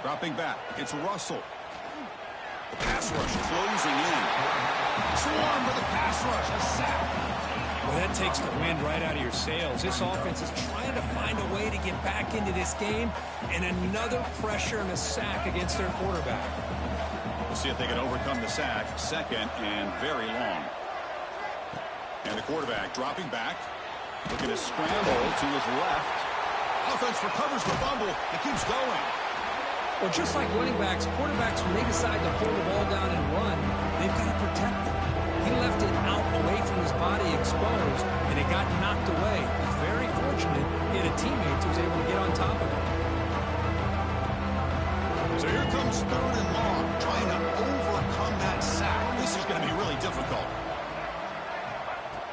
Dropping back, it's Russell. The pass rush closing in. Swarm with the pass rush, a sack. Well, that takes the wind right out of your sails. This offense is trying to find a way to get back into this game, and another pressure and a sack against their quarterback. We'll see if they can overcome the sack. Second and very long. And the quarterback dropping back. Looking to scramble to his left. Offense recovers the fumble. It keeps going. Well, just like running backs, quarterbacks, when they decide to pull the ball down and run, they've got to protect it. He left it out away from his body exposed, and it got knocked away. He's very fortunate he had a teammate who was able to get on top of it. So here comes third and long, trying to overcome that sack. This is going to be really difficult.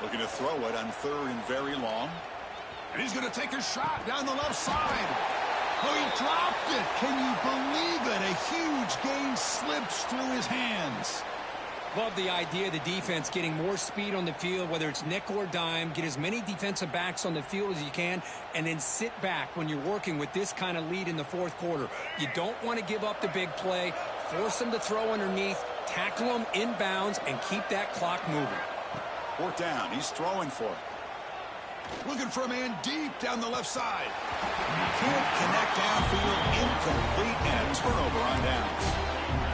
Looking to throw it on third and very long. And he's going to take a shot down the left side. Oh, he dropped it. Can you believe it? A huge gain slips through his hands. Love the idea of the defense getting more speed on the field, whether it's nickel or dime. Get as many defensive backs on the field as you can, and then sit back when you're working with this kind of lead in the fourth quarter. You don't want to give up the big play. Force them to throw underneath, tackle them inbounds, and keep that clock moving. Fourth down. He's throwing for it. Looking for a man deep down the left side. Can't connect downfield, incomplete, and turnover on downs.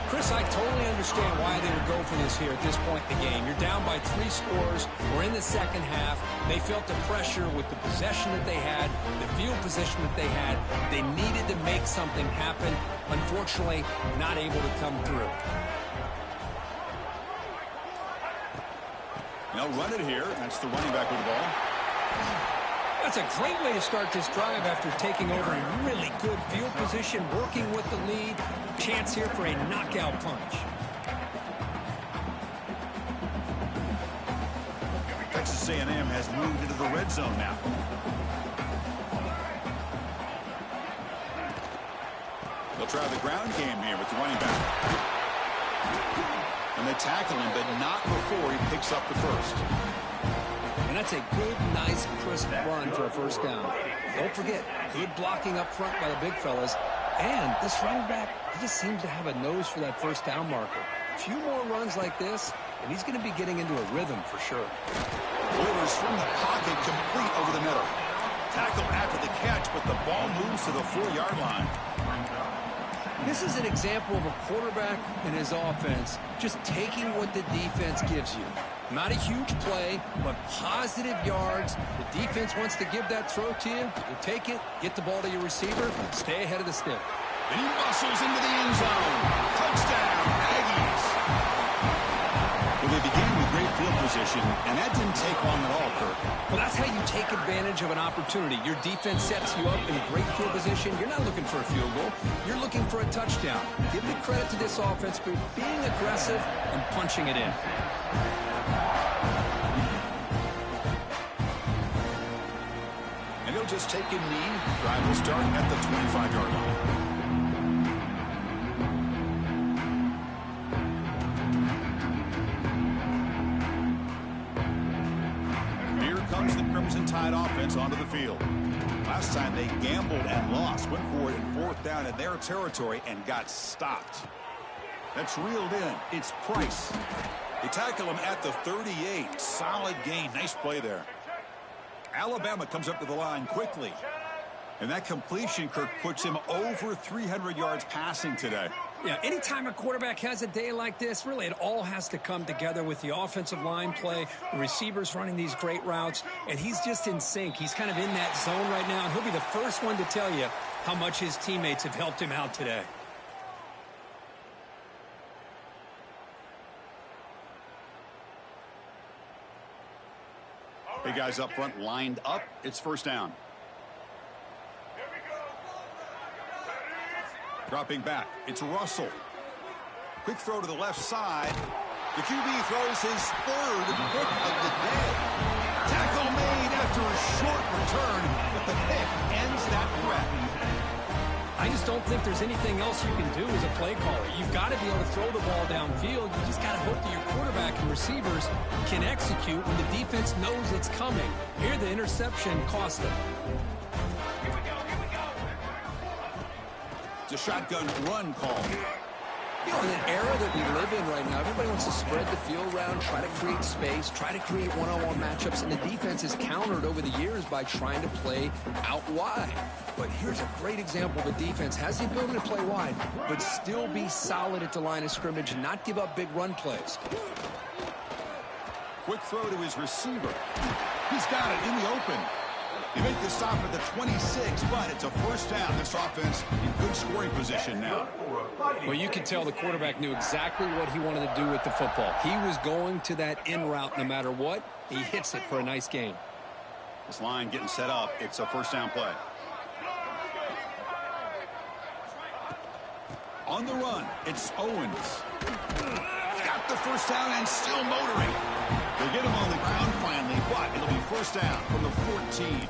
Chris, I totally understand why they would go for this here at this point in the game. You're down by 3 scores. We're in the second half. They felt the pressure with the possession that they had, the field position that they had. They needed to make something happen. Unfortunately, not able to come through. They'll run it here. That's the running back with the ball. That's a great way to start this drive after taking over a really good field position, working with the lead. Chance here for a knockout punch. Texas A&M has moved into the red zone now. They'll try the ground game here with the running back. And they tackle him, but not before he picks up the first. And that's a good, nice, crisp run for a first down. Don't forget, good blocking up front by the big fellas. And this running back, he just seems to have a nose for that first down marker. A few more runs like this, and he's going to be getting into a rhythm for sure. Delivers from the pocket, complete over the middle. Tackle after the catch, but the ball moves to the 4-yard line. This is an example of a quarterback and his offense just taking what the defense gives you. Not a huge play, but positive yards. The defense wants to give that throw to you. You take it, get the ball to your receiver, stay ahead of the stick. And he muscles into the end zone. Touchdown, Aggies. Well, they began with great field position, and that didn't take long at all, Kirk. Well, that's how you take advantage of an opportunity. Your defense sets you up in great field position. You're not looking for a field goal. You're looking for a touchdown. Give the credit to this offense for being aggressive and punching it in. And he'll just take a knee. Drive will start at the 25-yard line. Tide offense onto the field. Last time they gambled and lost, went for it in fourth down in their territory and got stopped. That's reeled in. It's Price. They tackle him at the 38. Solid gain. Nice play there. Alabama comes up to the line quickly. And that completion, Kirk, puts him over 300 yards passing today. Yeah, anytime a quarterback has a day like this, really it all has to come together with the offensive line play, the receivers running these great routes, and he's just in sync. He's kind of in that zone right now, and he'll be the first one to tell you how much his teammates have helped him out today. Hey, guys up front lined up. It's first down. Dropping back, it's Russell. Quick throw to the left side. The QB throws his third pick of the day. Tackle made after a short return, but the pick ends that threat. I just don't think there's anything else you can do as a play caller. You've got to be able to throw the ball downfield. You just got to hope that your quarterback and receivers can execute when the defense knows it's coming. Here, the interception cost them. It's a shotgun run call. You know, in an era that we live in right now, everybody wants to spread the field around, try to create space, try to create one-on-one matchups, and the defense is countered over the years by trying to play out wide. But here's a great example. The defense has the ability to play wide, but still be solid at the line of scrimmage and not give up big run plays. Quick throw to his receiver. He's got it in the open. They make the stop at the 26, but it's a first down. This offense in good scoring position now. Well, you can tell the quarterback knew exactly what he wanted to do with the football. He was going to that in route no matter what. He hits it for a nice gain. This line getting set up. It's a first down play. On the run, it's Owens. Got the first down and still motoring. They get him on the ground finally, but it'll be first down from the 14.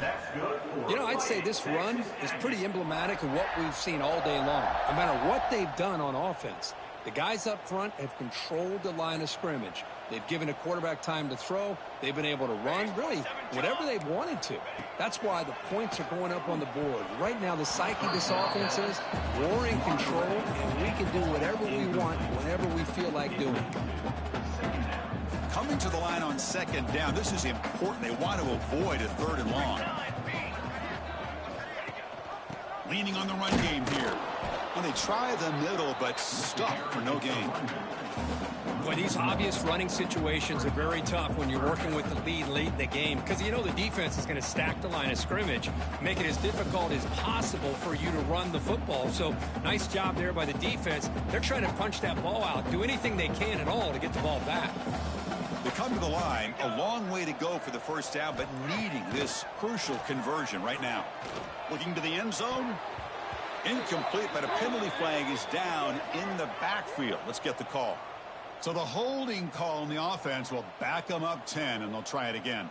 You know, I'd say this run is pretty emblematic of what we've seen all day long. No matter what they've done on offense, the guys up front have controlled the line of scrimmage. They've given a quarterback time to throw. They've been able to run, really, whatever they've wanted to. That's why the points are going up on the board. Right now, the psyche of this offense is we're in control, and we can do whatever we want whenever we feel like doing it. Coming to the line on second down, this is important. They want to avoid a third and long. Leaning on the run game here. And they try the middle, but stuck for no gain. Boy, these obvious running situations are very tough when you're working with the lead late in the game because you know the defense is going to stack the line of scrimmage, make it as difficult as possible for you to run the football. So nice job there by the defense. They're trying to punch that ball out, do anything they can at all to get the ball back. They come to the line, a long way to go for the first down, but needing this crucial conversion right now. Looking to the end zone. Incomplete, but a penalty flag is down in the backfield. Let's get the call. So the holding call on the offense will back them up 10, and they'll try it again.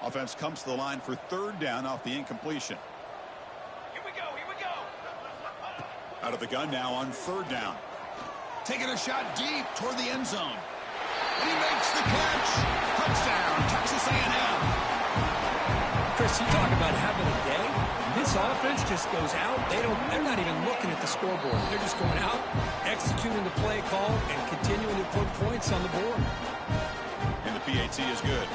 Offense comes to the line for third down off the incompletion. Here we go. Out of the gun now on third down. Taking a shot deep toward the end zone. And he makes the catch. Touchdown, Texas A&M. Chris, you talk about having a day. This offense just goes out. They're not even looking at the scoreboard. They're just going out, executing the play call, and continuing to put points on the board. And the PAT is good.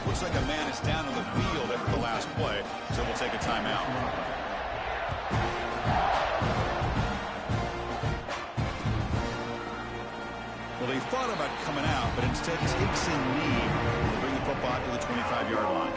Looks like a man is down on the field after the last play, so we'll take a timeout. Well, they thought about coming out, but instead takes a knee to bring the football to the 25-yard line.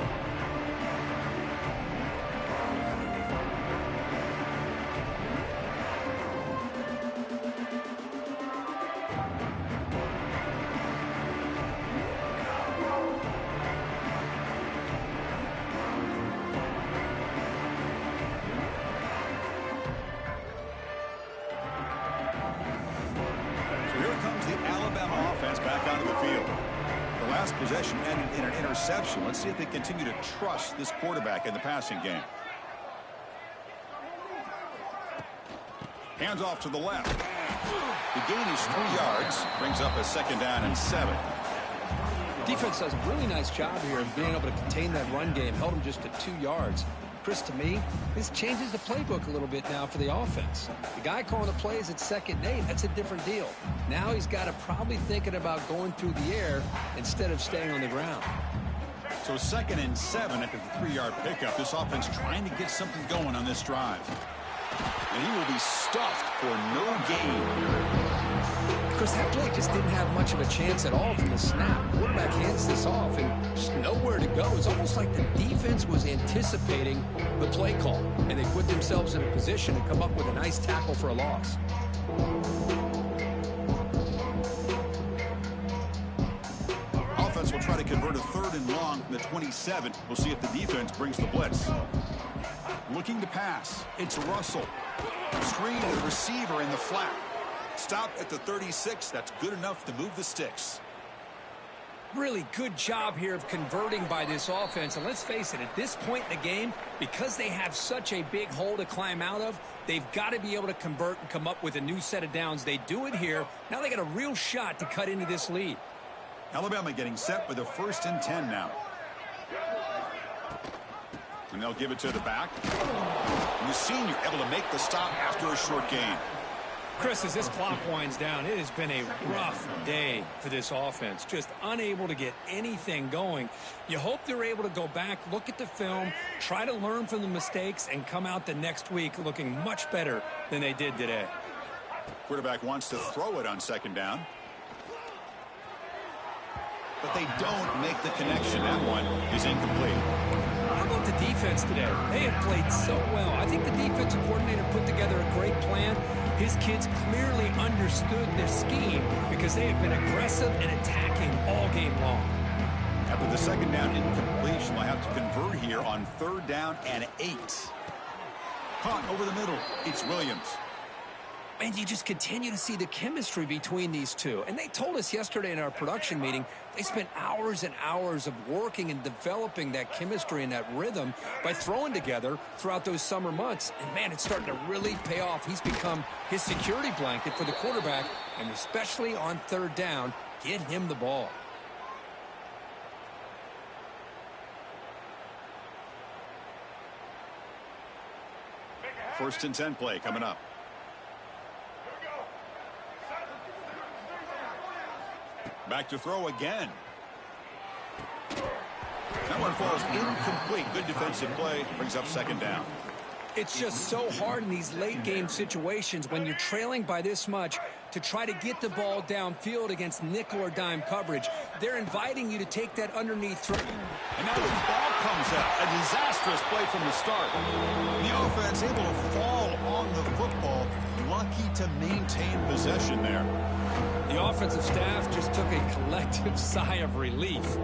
Possession ended in an interception. Let's see if they continue to trust this quarterback in the passing game. Hands off to the left. The gain is 3 yards. Brings up a second down and 7. Defense does a really nice job here of being able to contain that run game. Held them just to 2 yards. Chris, to me, this changes the playbook a little bit now for the offense. The guy calling the plays at 2nd and 8, that's a different deal. Now he's got to probably thinking about going through the air instead of staying on the ground. So So 2nd and 7 after the 3-yard pickup. This offense trying to get something going on this drive. And he will be stuffed for no gain. Chris, that play just didn't have much of a chance at all from the snap. Quarterback hands this off and just nowhere to go. It's almost like the defense was anticipating the play call, and they put themselves in a position to come up with a nice tackle for a loss. Offense will try to convert a 3rd and long from the 27. We'll see if the defense brings the blitz. Looking to pass. It's Russell. Screen to the receiver in the flat. Stop at the 36. That's good enough to move the sticks. Really good job here of converting by this offense. And let's face it, at this point in the game, because they have such a big hole to climb out of, they've got to be able to convert and come up with a new set of downs. They do it here. Now they got a real shot to cut into this lead. Alabama getting set with a 1st and 10 now. And they'll give it to the back. And the senior able to make the stop after a short gain. Chris, as this clock winds down, it has been a rough day for this offense. Just unable to get anything going. You hope they're able to go back, look at the film, try to learn from the mistakes, and come out the next week looking much better than they did today. Quarterback wants to throw it on 2nd down. But they don't make the connection. That one is incomplete. How about the defense today? They have played so well. I think the defensive coordinator put together a great plan. His kids clearly understood their scheme because they have been aggressive and attacking all game long. After the 2nd down incompletion, they'll have to convert here on 3rd down and 8. Caught over the middle. It's Williams. And you just continue to see the chemistry between these two. And they told us yesterday in our production meeting, they spent hours and hours of working and developing that chemistry and that rhythm by throwing together throughout those summer months. And, man, it's starting to really pay off. He's become his security blanket for the quarterback, and especially on 3rd down, get him the ball. First and 10 play coming up. Back to throw again. That one falls incomplete. Good defensive play. Brings up 2nd down. It's just so hard in these late game situations when you're trailing by this much to try to get the ball downfield against nickel or dime coverage. They're inviting you to take that underneath throw. And now the ball comes out. A disastrous play from the start. The offense able to fall on the football. Lucky to maintain possession there. The offensive staff just took a collective sigh of relief.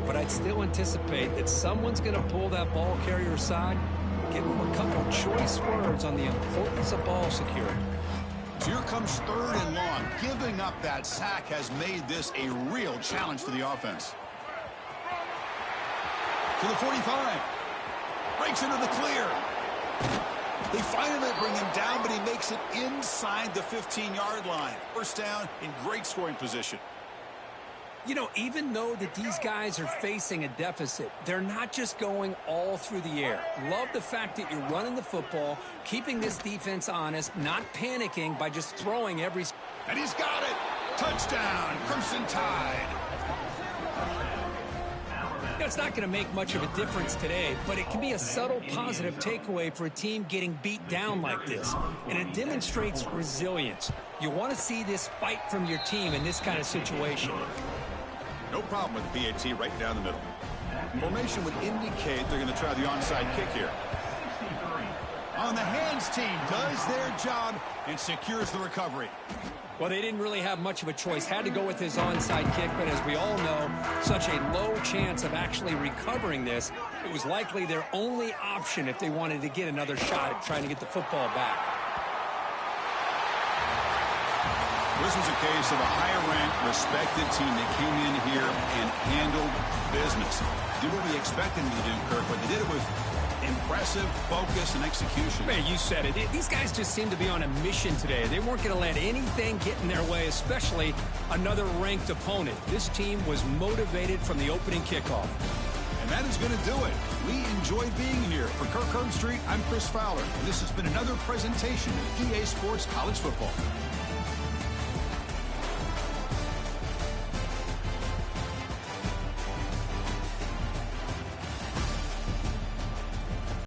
But I'd still anticipate that someone's going to pull that ball carrier aside, give him a couple choice words on the importance of ball security. So here comes 3rd and long. Giving up that sack has made this a real challenge for the offense. To the 45. Breaks into the clear. They finally bring him down, but he makes it inside the 15-yard line. 1st down in great scoring position. You know, even though that these guys are facing a deficit, they're not just going all through the air. Love the fact that you're running the football, keeping this defense honest, not panicking by just throwing every... And he's got it! Touchdown, Crimson Tide! It's not going to make much of a difference today, but it can be a subtle positive takeaway for a team getting beat down like this. And it demonstrates resilience. You want to see this fight from your team in this kind of situation. No problem with the PAT right down the middle. Formation would indicate they're going to try the onside kick here. On the hands team does their job and secures the recovery. Well, they didn't really have much of a choice. Had to go with his onside kick, but as we all know, such a low chance of actually recovering this. It was likely their only option if they wanted to get another shot at trying to get the football back. This was a case of a higher-ranked, respected team that came in here and handled business. Did what we expected them to do, Kirk, but they did it with impressive focus and execution. Man, you said it. These guys just seem to be on a mission today. They weren't going to let anything get in their way, especially another ranked opponent. This team was motivated from the opening kickoff. And that is going to do it. We enjoyed being here. For Kirk Herbstreit, I'm Chris Fowler, and this has been another presentation of EA Sports College Football.